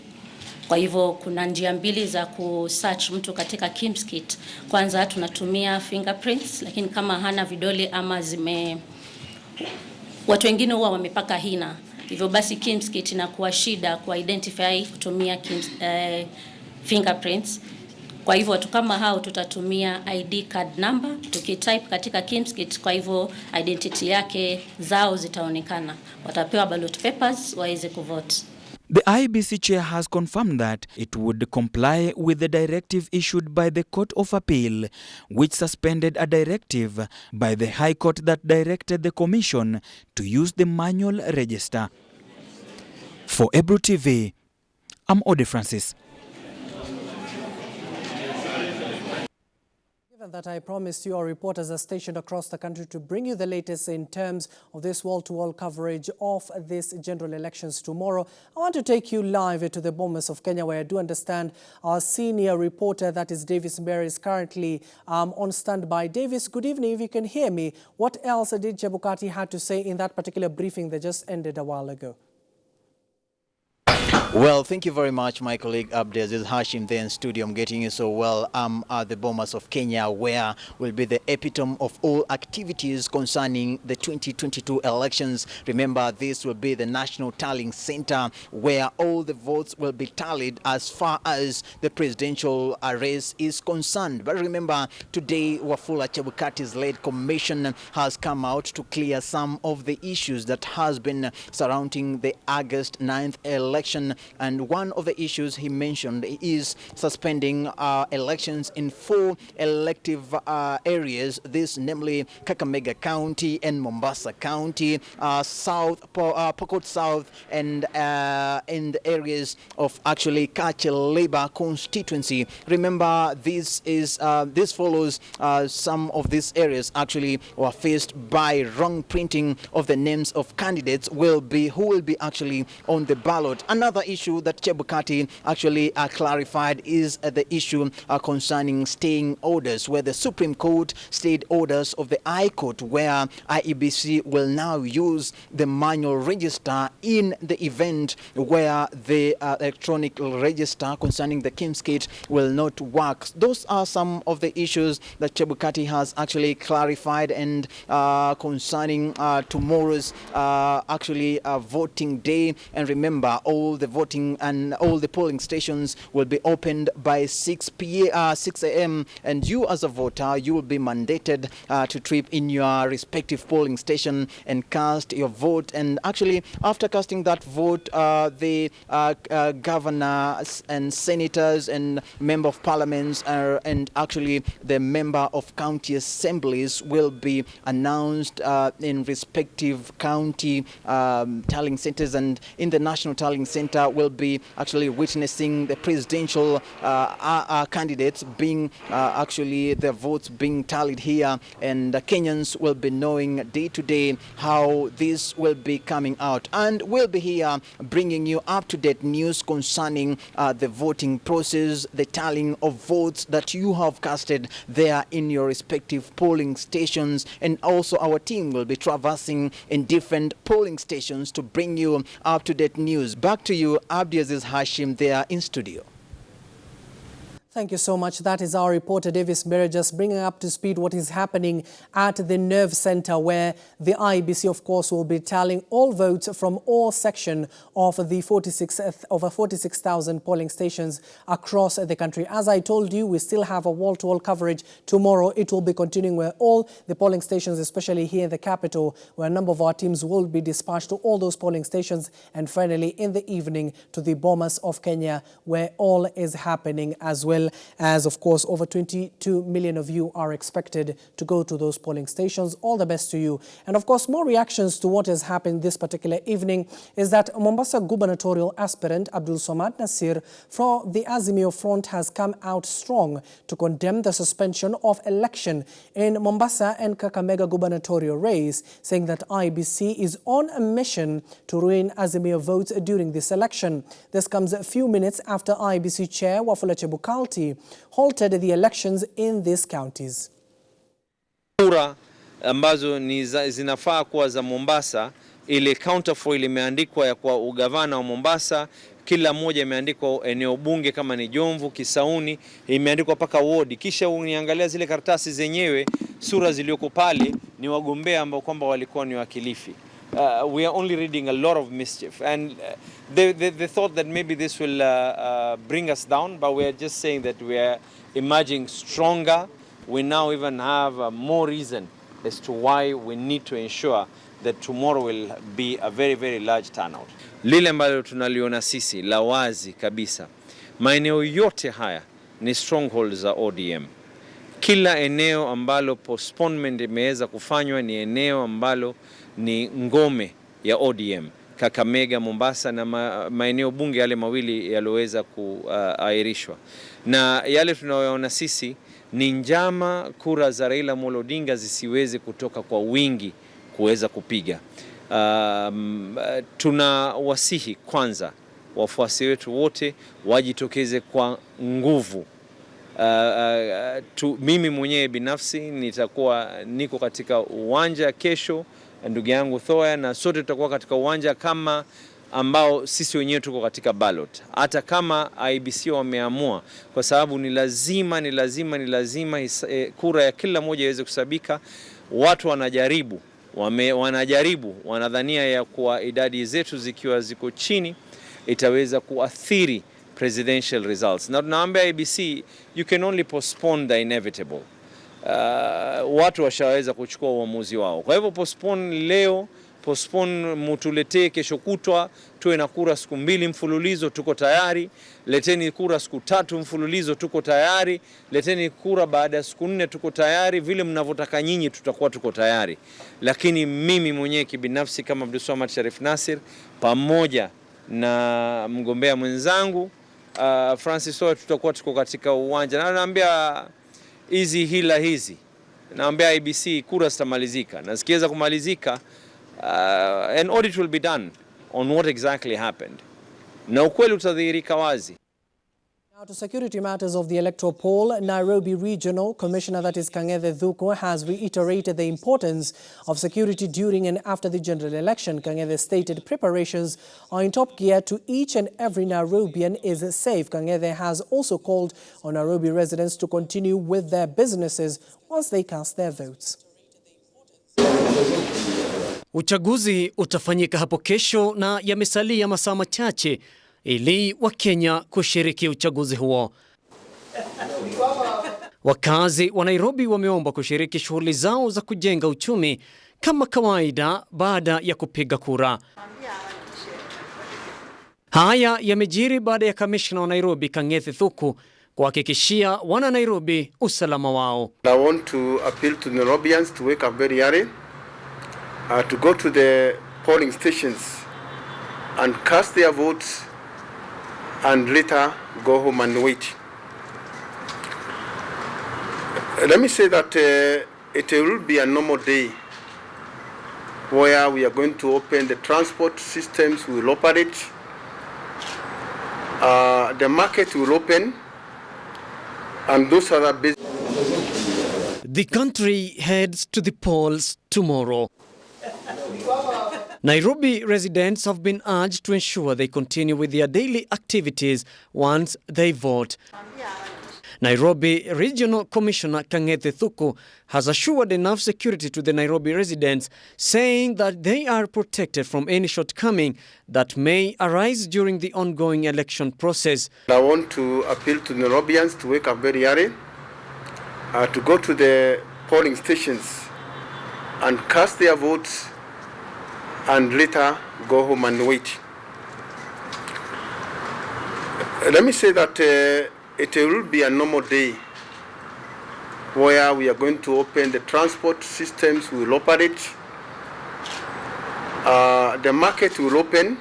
Kwa hivyo kuna njia mbili za kusearch mtu katika KIMS-KIT. Kwanza tunatumia fingerprints, lakini kama hana vidole ama watu wengine huwa wamepaka hina. Hivyo basi KIMS-KIT inakuwa shida ku identify kutumia fingerprints. Kwa hivyo watu kama hao tutatumia ID card number, tukitype katika KIMS-KIT, kwa hivyo identity yake zao zitaonekana. Watapewa ballot papers waweze kuvote. The IEBC chair has confirmed that it would comply with the directive issued by the Court of Appeal, which suspended a directive by the High Court that directed the Commission to use the manual register. For Ebru TV, I'm Ode Francis. Given that I promised you, our reporters are stationed across the country to bring you the latest in terms of this wall-to-wall coverage of this general elections tomorrow. I want to take you live to the Bomas of Kenya, where I do understand our senior reporter, that is Davis Mbere, is currently on standby. Davis, good evening. If you can hear me, what else did Chebukati have to say in that particular briefing that just ended a while ago? Well, thank you very much, my colleague Abdiaziz Hashim there in studio. I'm getting you so well. I'm at the Bomas of Kenya, where will be the epitome of all activities concerning the 2022 elections. Remember, this will be the National Tallying Center, where all the votes will be tallied as far as the presidential race is concerned. But remember, today Wafula Chebukati's led commission has come out to clear some of the issues that has been surrounding the August 9th election. And one of the issues he mentioned is suspending elections in 4 elective areas, this namely Kakamega County and Mombasa County, Pokot South, and in the areas of actually Kachel Labour constituency. Remember, this follows some of these areas actually were faced by wrong printing of the names of candidates who will be actually on the ballot. Another issue that Chebukati actually clarified is the issue concerning staying orders, where the Supreme Court stayed orders of the High Court, where IEBC will now use the manual register in the event where the electronic register concerning the KIMS-KIT will not work. Those are some of the issues that Chebukati has actually clarified, and concerning tomorrow's actually voting day. And remember, all the voting and all the polling stations will be opened by 6 a.m. and you as a voter, you will be mandated to trip in your respective polling station and cast your vote. And actually, after casting that vote, the governors and senators and member of parliaments and actually the member of county assemblies will be announced in respective county tallying centers, and in the National Tallying Center will be actually witnessing the presidential candidates being actually their votes being tallied here, and Kenyans will be knowing day to day how this will be coming out. And we'll be here bringing you up-to-date news concerning the voting process, the tallying of votes that you have casted there in your respective polling stations, and also our team will be traversing in different polling stations to bring you up-to-date news. Back to you, Abdiaziz Hashim there in studio. Thank you so much. That is our reporter Davis Mbere, just bringing up to speed what is happening at the Nerve Center, where the IEBC, of course, will be tallying all votes from all sections of the over 46,000 polling stations across the country. As I told you, we still have a wall-to-wall coverage tomorrow. It will be continuing where all the polling stations, especially here in the capital, where a number of our teams will be dispatched to all those polling stations, and finally in the evening to the Bomas of Kenya, where all is happening as well. As, of course, over 22 million of you are expected to go to those polling stations. All the best to you. And, of course, more reactions to what has happened this particular evening is that Mombasa gubernatorial aspirant Abdul Somad Nasir from the Azimio Front has come out strong to condemn the suspension of election in Mombasa and Kakamega gubernatorial race, saying that IEBC is on a mission to ruin Azimio votes during this election. This comes a few minutes after IEBC chair Wafula Chebukati party halted the elections in these counties. Kura ambazo zinafaa kuwa za Mombasa, ile counterfoil imeandikwa ya kwa ugavana wa Mombasa, kila moja imeandikwa eneo bunge kama ni Jomvu, Kisauni, imeandikwa paka ward. Kisha uniangalia zile karatasi zenyewe, sura zilioko pale ni wagombea ambao kwamba walikuwa ni wakilifi. We are only reading a lot of mischief, and they thought that maybe this will bring us down, but we are just saying that we are emerging stronger. We now even have more reason as to why we need to ensure that tomorrow will be a very, very large turnout. Lile ambalo tunaliona sisi la wazi kabisa, maeneo yote haya ni strongholds za ODM. Kila eneo ambalo postponement imeweza kufanywa ni eneo ambalo ni ngome ya ODM. Kakamega, Mombasa na maeneo bunge yale mawili yaloweza kuahirishwa. Na yale tunayoona sisi ni njama kura za Raila Amolo Odinga zisiweze kutoka kwa wingi kuweza kupiga. Tunawasihi kwanza wafuasi wetu wote wajitokeze kwa nguvu. Mimi mwenyewe binafsi niko katika uwanja kesho, ndugu yangu Thoya, na sote tutakuwa katika uwanja kama ambao sisi wenyewe tuko katika ballot. Hata kama IBC wameamua, kwa sababu ni lazima kura ya kila moja iweze kusabika. Watu wanadhania ya kuwa idadi zetu zikiwa ziko chini itaweza kuathiri presidential results. Na tunaambia IBC, you can only postpone the inevitable. Watu washaweza kuchukua uamuzi wao. Kwa hivyo postpone leo, postpone mutuletee kesho kutwa, tuwe na kura siku 2 mfululizo, tuko tayari. Leteni kura siku 3 mfululizo, tuko tayari. Leteni kura baada ya siku 4, tuko tayari. Vile mnavyotaka nyinyi tuko tayari. Lakini mimi mwenyewe kibinafsi kama Abdulswamad Sharif Nassir pamoja na mgombea mwenzangu Francis Oya tuko katika uwanja. Na naambia naambia IBC kura zitamalizika, na zikiweza kumalizika an audit will be done on what exactly happened, na ukweli utadhihirika wazi. Now to security matters of the electoral poll, Nairobi Regional Commissioner, that is Kangethe Thuku, has reiterated the importance of security during and after the general election. Kangethe stated preparations are in top gear to each and every Nairobian is safe. Kangethe has also called on Nairobi residents to continue with their businesses once they cast their votes. Uchaguzi utafanyika hapo kesho na yamesalia masaa machache ili Wakenya kushiriki uchaguzi huo. Wakazi wa Nairobi wameomba kushiriki shughuli zao za kujenga uchumi kama kawaida baada ya kupiga kura. Haya yamejiri baada ya kamishna wa Nairobi Kangethe Thuku kuhakikishia wana Nairobi usalama wao. I want to appeal to Nairobians to wake up very early, to go to the polling stations and cast their votes and later go home and wait. Let me say that it will be a normal day where we are going to open the transport systems, will operate, the market will open, and those other businesses. The country heads to the polls tomorrow. Nairobi residents have been urged to ensure they continue with their daily activities once they vote. Nairobi Regional Commissioner Kangethe Thuku has assured enough security to the Nairobi residents, saying that they are protected from any shortcoming that may arise during the ongoing election process. I want to appeal to Nairobians to wake up very early, to go to the polling stations and cast their votes and later go home and wait. Let me say that it will be a normal day where we are going to open the transport systems, will operate, the market will open,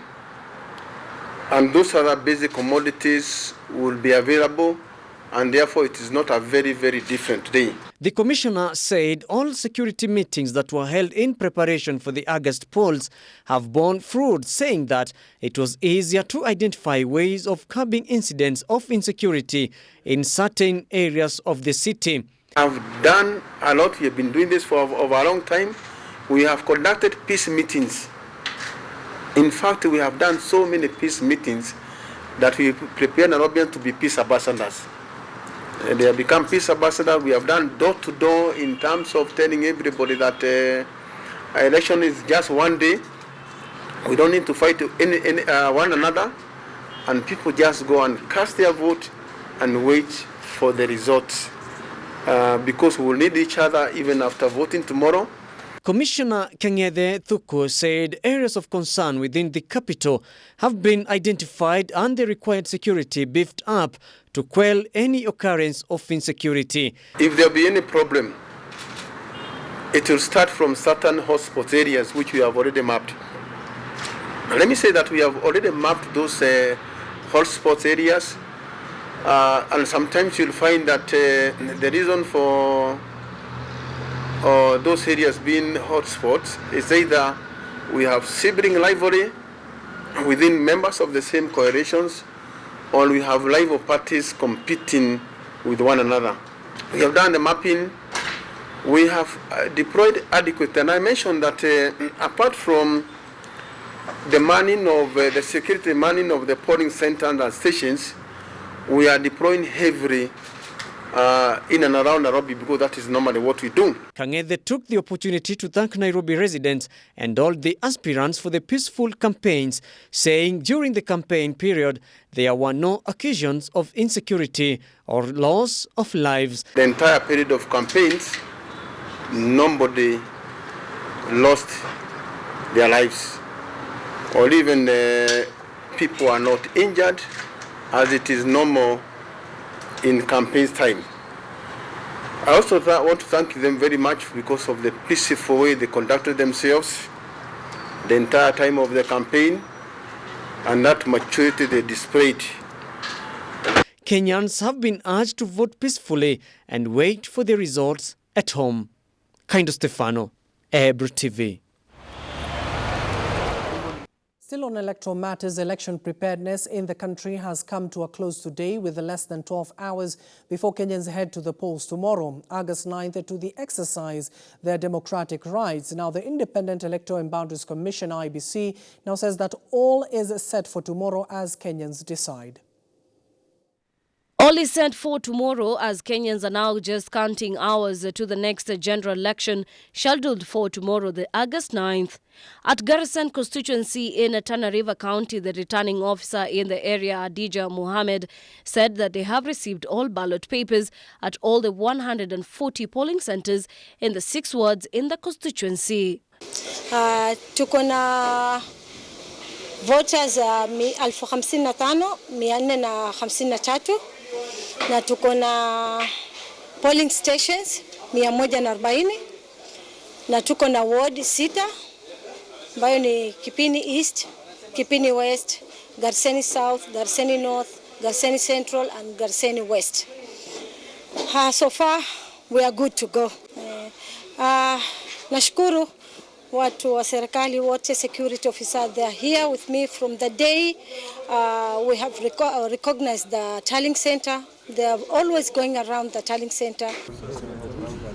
and those other basic commodities will be available, and therefore it is not a very, very different day. The commissioner said all security meetings that were held in preparation for the August polls have borne fruit, saying that it was easier to identify ways of curbing incidents of insecurity in certain areas of the city. I've done a lot. We have been doing this for over a long time. We have conducted peace meetings. In fact, we have done so many peace meetings that we prepare Nairobians to be peace ambassadors. They have become peace ambassadors. We have done door-to-door in terms of telling everybody that election is just one day. We don't need to fight one another, and people just go and cast their vote and wait for the results, because we will need each other even after voting tomorrow. Commissioner Kang'ethe Thuku said areas of concern within the capital have been identified and the required security beefed up to quell any occurrence of insecurity. If there be any problem, it will start from certain hotspot areas which we have already mapped. Let me say that we have already mapped those hotspot areas, and sometimes you'll find that the reason for those areas being hotspots is either we have sibling rivalry within members of the same coalitions, or we have rival parties competing with one another. We have done the mapping. We have deployed adequate, and I mentioned that apart from the manning of the security manning of the polling centers and stations, we are deploying heavily in and around Nairobi, because that is normally what we do. Kang'ethe took the opportunity to thank Nairobi residents and all the aspirants for the peaceful campaigns, saying during the campaign period there were no occasions of insecurity or loss of lives. The entire period of campaigns, nobody lost their lives, or even people are not injured, as it is normal in campaign time. I also want to thank them very much because of the peaceful way they conducted themselves the entire time of the campaign, and that maturity they displayed. Kenyans have been urged to vote peacefully and wait for the results at home. Kaindo Stefano, Ebru TV. Still on electoral matters, election preparedness in the country has come to a close today with less than 12 hours before Kenyans head to the polls tomorrow, August 9th, to exercise their democratic rights. Now, the Independent Electoral and Boundaries Commission, IEBC, now says that all is set for tomorrow as Kenyans decide. All is set for tomorrow as Kenyans are now just counting hours to the next general election scheduled for tomorrow, the August 9th. At Garissa constituency in Tana River County, the returning officer in the area, Adija Mohammed, said that they have received all ballot papers at all the 140 polling centers in the 6 wards in the constituency. Tuko na voters 55,453 na tuko na polling stations 140 na tuko na ward 6 ambayo ni Kipini East, Kipini West, Garseni South, Garseni North, Garseni Central and Garseni West. So far we are good to go. Nashukuru watu wa serikali wote, security officers, they are here with me from the day we have recognized the tallying center. They are always going around the tallying center.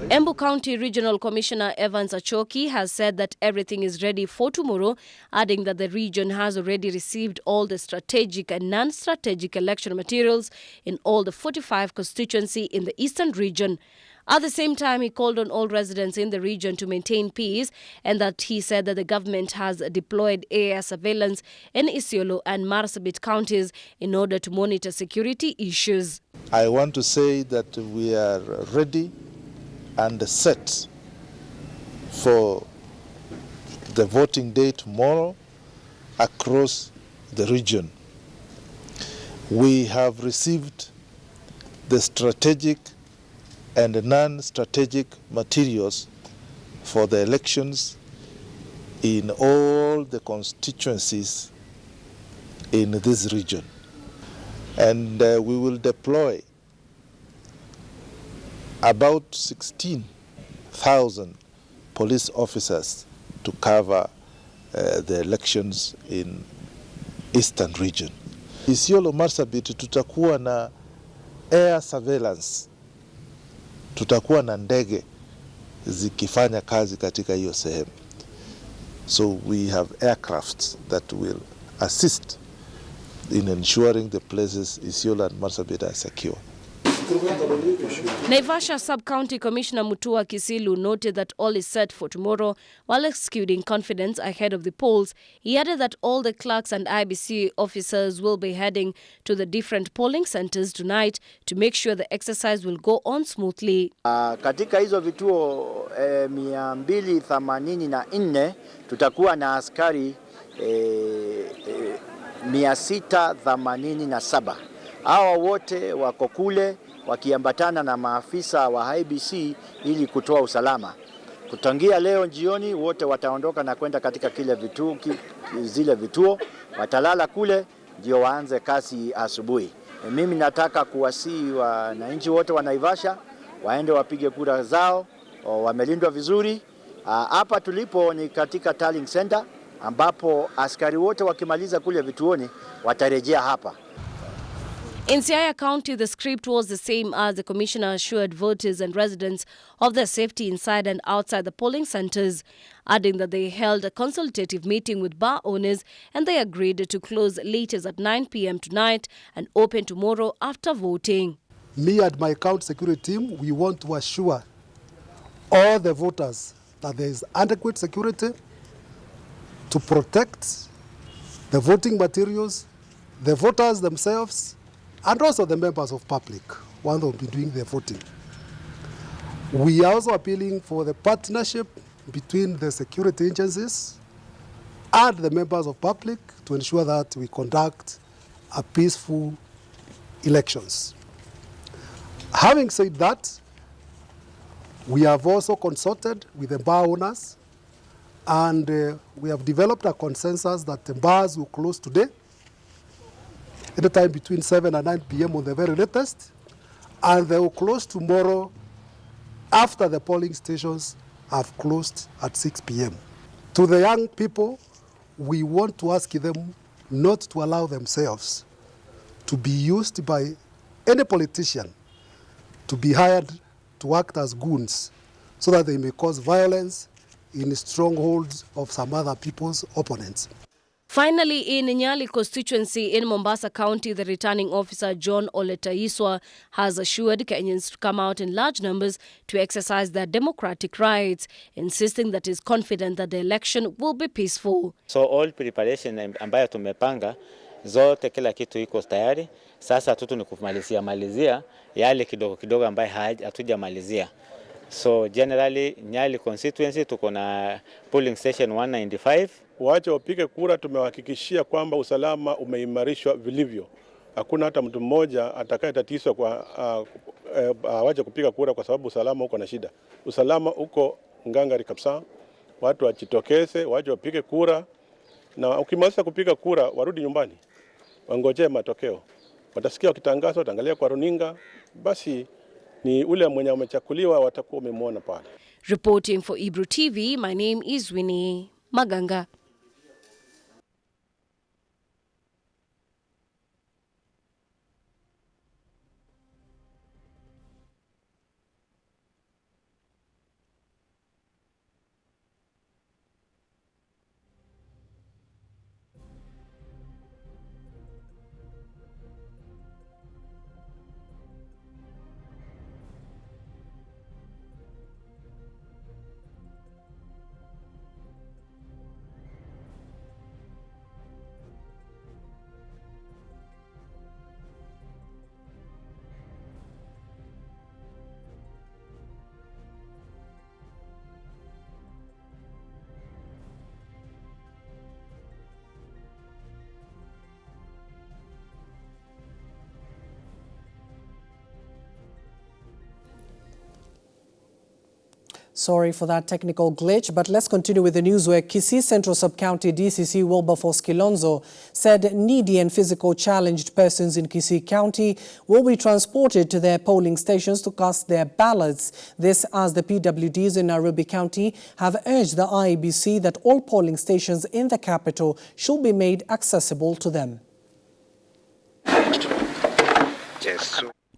Embu County Regional Commissioner Evans Achoki has said that everything is ready for tomorrow, adding that the region has already received all the strategic and non-strategic election materials in all the 45 constituency in the eastern region. At the same time, he called on all residents in the region to maintain peace, and that he said that the government has deployed AIS surveillance in Isiolo and Marsabit counties in order to monitor security issues. I want to say that we are ready and set for the voting day tomorrow across the region. We have received the strategic and non-strategic materials for the elections in all the constituencies in this region. And we will deploy about 16,000 police officers to cover the elections in Eastern region. Isiolo Marsabit tutakuwa na air surveillance, tutakuwa na ndege zikifanya kazi katika hiyo sehemu. So we have aircrafts that will assist in ensuring the places Isiolo and Marsabit are secure. Naivasha Sub-County Commissioner Mutua Kisilu noted that all is set for tomorrow, while exuding confidence ahead of the polls. He added that all the clerks and IBC officers will be heading to the different polling centers tonight to make sure the exercise will go on smoothly. Katika hizo vituo 284 tutakuwa na askari 687. Hawa wote wako kule wakiambatana na maafisa wa IBC ili kutoa usalama. Kutangia leo jioni wote wataondoka na kwenda katika zile vituo, watalala kule ndio waanze kazi asubuhi. Mimi nataka kuwasihi wananchi wote wa Naivasha waende wapige kura zao, wamelindwa vizuri. Hapa tulipo ni katika tallying center ambapo askari wote wakimaliza kule vituoni watarejea hapa. In Siaya County, the script was the same as the commissioner assured voters and residents of their safety inside and outside the polling centers, adding that they held a consultative meeting with bar owners and they agreed to close latest at 9 p.m. tonight and open tomorrow after voting. Me and my county security team, we want to assure all the voters that there is adequate security to protect the voting materials, the voters themselves, and also the members of public, one that will be doing the voting. We are also appealing for the partnership between the security agencies and the members of public to ensure that we conduct a peaceful elections. Having said that, we have also consulted with the bar owners and we have developed a consensus that the bars will close today, at a time between 7 and 9 p.m. on the very latest, and they will close tomorrow after the polling stations have closed at 6 p.m. To the young people, we want to ask them not to allow themselves to be used by any politician to be hired to act as goons so that they may cause violence in strongholds of some other people's opponents. Finally, in Nyali constituency in Mombasa County, the returning officer John Oletaiswa has assured Kenyans to come out in large numbers to exercise their democratic rights, insisting that he is confident that the election will be peaceful. So all preparation ambayo tumepanga zote, kila kitu iko tayari. Sasa tutu ni kumalizia yale kidogo ambayo hatujamalizia. So generally Nyali constituency tuko na polling station 195. Waache wapige kura, tumewahakikishia kwamba usalama umeimarishwa vilivyo. Hakuna hata mtu mmoja atakayetatizwa kwa waache kupiga kura kwa sababu usalama uko na shida. Usalama uko ngangari kabisa. Watu wajitokeze, waache wapige kura, na ukimaliza kupiga kura warudi nyumbani. Wangojee matokeo. Watasikia wakitangaza, wataangalia kwa runinga, basi ni ule mwenye amechakuliwa watakuwa wamemwona pale. Reporting for Ebru TV, my name is Winnie Maganga. Sorry for that technical glitch, but let's continue with the news where Kisii Central Sub-County DCC Wilberforce Kilonzo said needy and physical challenged persons in Kisii County will be transported to their polling stations to cast their ballots. This as the PWDs in Nairobi County have urged the IEBC that all polling stations in the capital should be made accessible to them.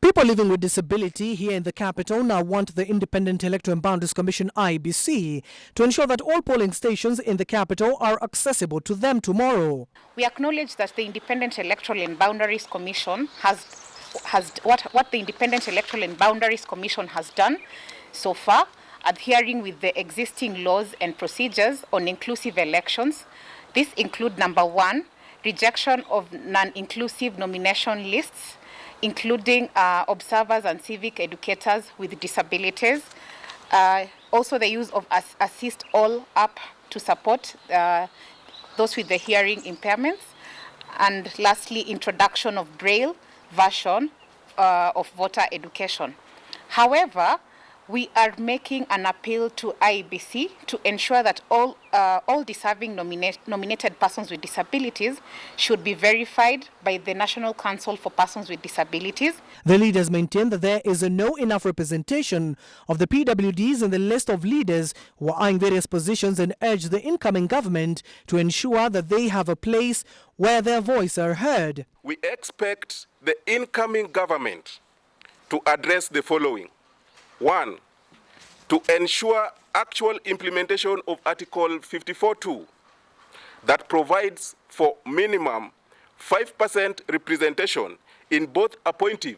People living with disability here in the capital now want the Independent Electoral and Boundaries Commission (IEBC) to ensure that all polling stations in the capital are accessible to them tomorrow. We acknowledge that the Independent Electoral and Boundaries Commission has what the Independent Electoral and Boundaries Commission has done so far, adhering with the existing laws and procedures on inclusive elections. These include number 1, rejection of non-inclusive nomination lists, including observers and civic educators with disabilities. Also the use of Assist All app to support those with the hearing impairments. And lastly, introduction of Braille version of voter education. However, we are making an appeal to IEBC to ensure that all deserving nominated persons with disabilities should be verified by the National Council for Persons with Disabilities. The leaders maintain that there is no enough representation of the PWDs in the list of leaders who are eyeing various positions and urge the incoming government to ensure that they have a place where their voices are heard. We expect the incoming government to address the following. 1, to ensure actual implementation of Article 54.2 that provides for minimum 5% representation in both appointive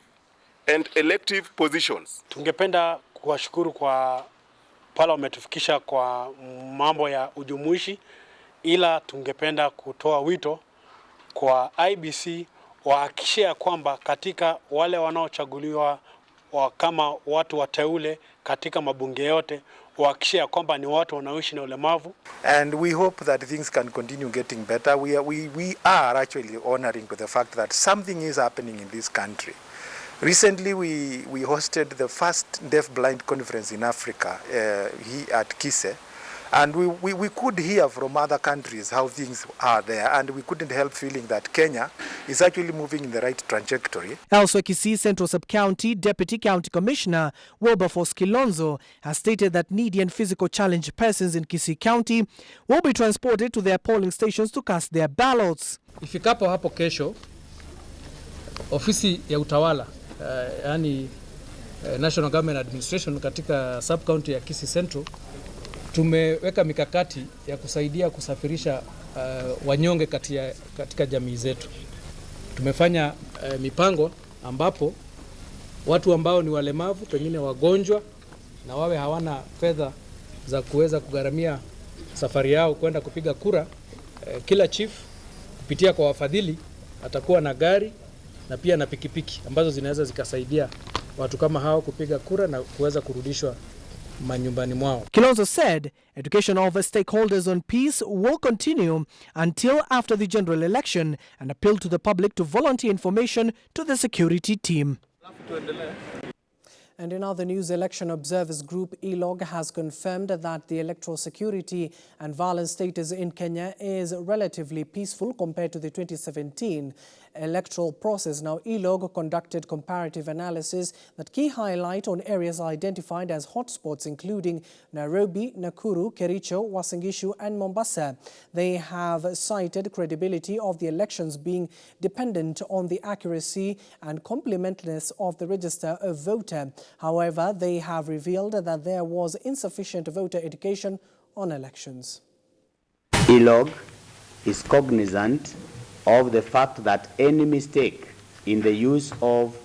and elective positions. Tungependa kuwashukuru kwa pale wametufikisha kwa mambo ya ujumuishi, ila tungependa kutoa wito kwa IEBC wahakikishe kwamba katika wale wanaochaguliwa kama watu wateule katika mabunge yote wahakikishe kwamba ni watu wanaoishi na ulemavu. And we hope that things can continue getting better. We are actually honoring the fact that something is happening in this country. Recently we hosted the first deaf-blind conference in Africa here at Kisii. And we could hear from other countries how things are there, and we couldn't help feeling that Kenya is actually moving in the right trajectory. Elsewhere, Kisii Central Sub-County Deputy County Commissioner Wilberforce Kilonzo has stated that needy and physical challenged persons in Kisii County will be transported to their polling stations to cast their ballots. Ifikapo hapo kesho, ofisi ya utawala, yani National Government Administration katika Sub-County ya Kisii Central, tumeweka mikakati ya kusaidia kusafirisha wanyonge katika jamii zetu. Tumefanya mipango ambapo watu ambao ni walemavu, pengine wagonjwa na wawe hawana fedha za kuweza kugharamia safari yao kwenda kupiga kura, kila chief kupitia kwa wafadhili atakuwa na gari na pia na pikipiki ambazo zinaweza zikasaidia watu kama hao kupiga kura na kuweza kurudishwa manyumbani mwao. Kilonzo said education of stakeholders on peace will continue until after the general election and appealed to the public to volunteer information to the security team. And in other news, Election Observers Group ELOG has confirmed that the electoral security and violence status in Kenya is relatively peaceful compared to the 2017 electoral process. Now, ELOG conducted comparative analysis that key highlight on areas identified as hotspots, including Nairobi, Nakuru, Kericho, Uasin Gishu, and Mombasa. They have cited credibility of the elections being dependent on the accuracy and completeness of the register of voter. However, they have revealed that there was insufficient voter education on elections. ELOG is cognizant of the fact that any mistake in the use of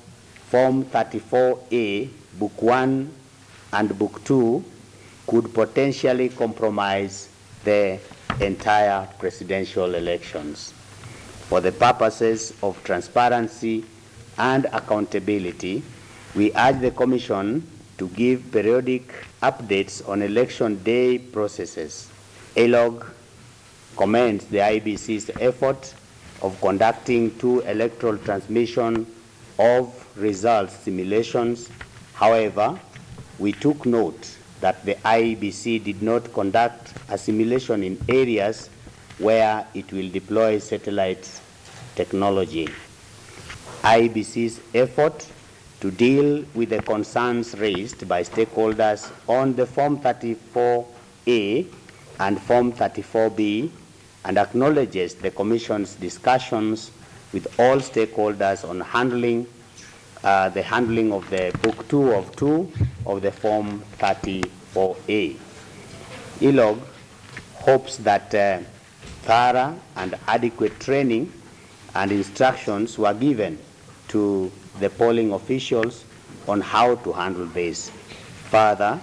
Form 34A, Book 1 and Book 2 could potentially compromise the entire presidential elections. For the purposes of transparency and accountability, we urge the Commission to give periodic updates on election day processes. ELOG commends the IEBC's effort of conducting 2 electoral transmission of results simulations. However, we took note that the IEBC did not conduct assimilation in areas where it will deploy satellite technology. IEBC's effort to deal with the concerns raised by stakeholders on the Form 34A and Form 34B and acknowledges the Commission's discussions with all stakeholders on the handling of the Book 2 of 2 of the Form 34A. ILOG hopes that thorough and adequate training and instructions were given to the polling officials on how to handle this. Further,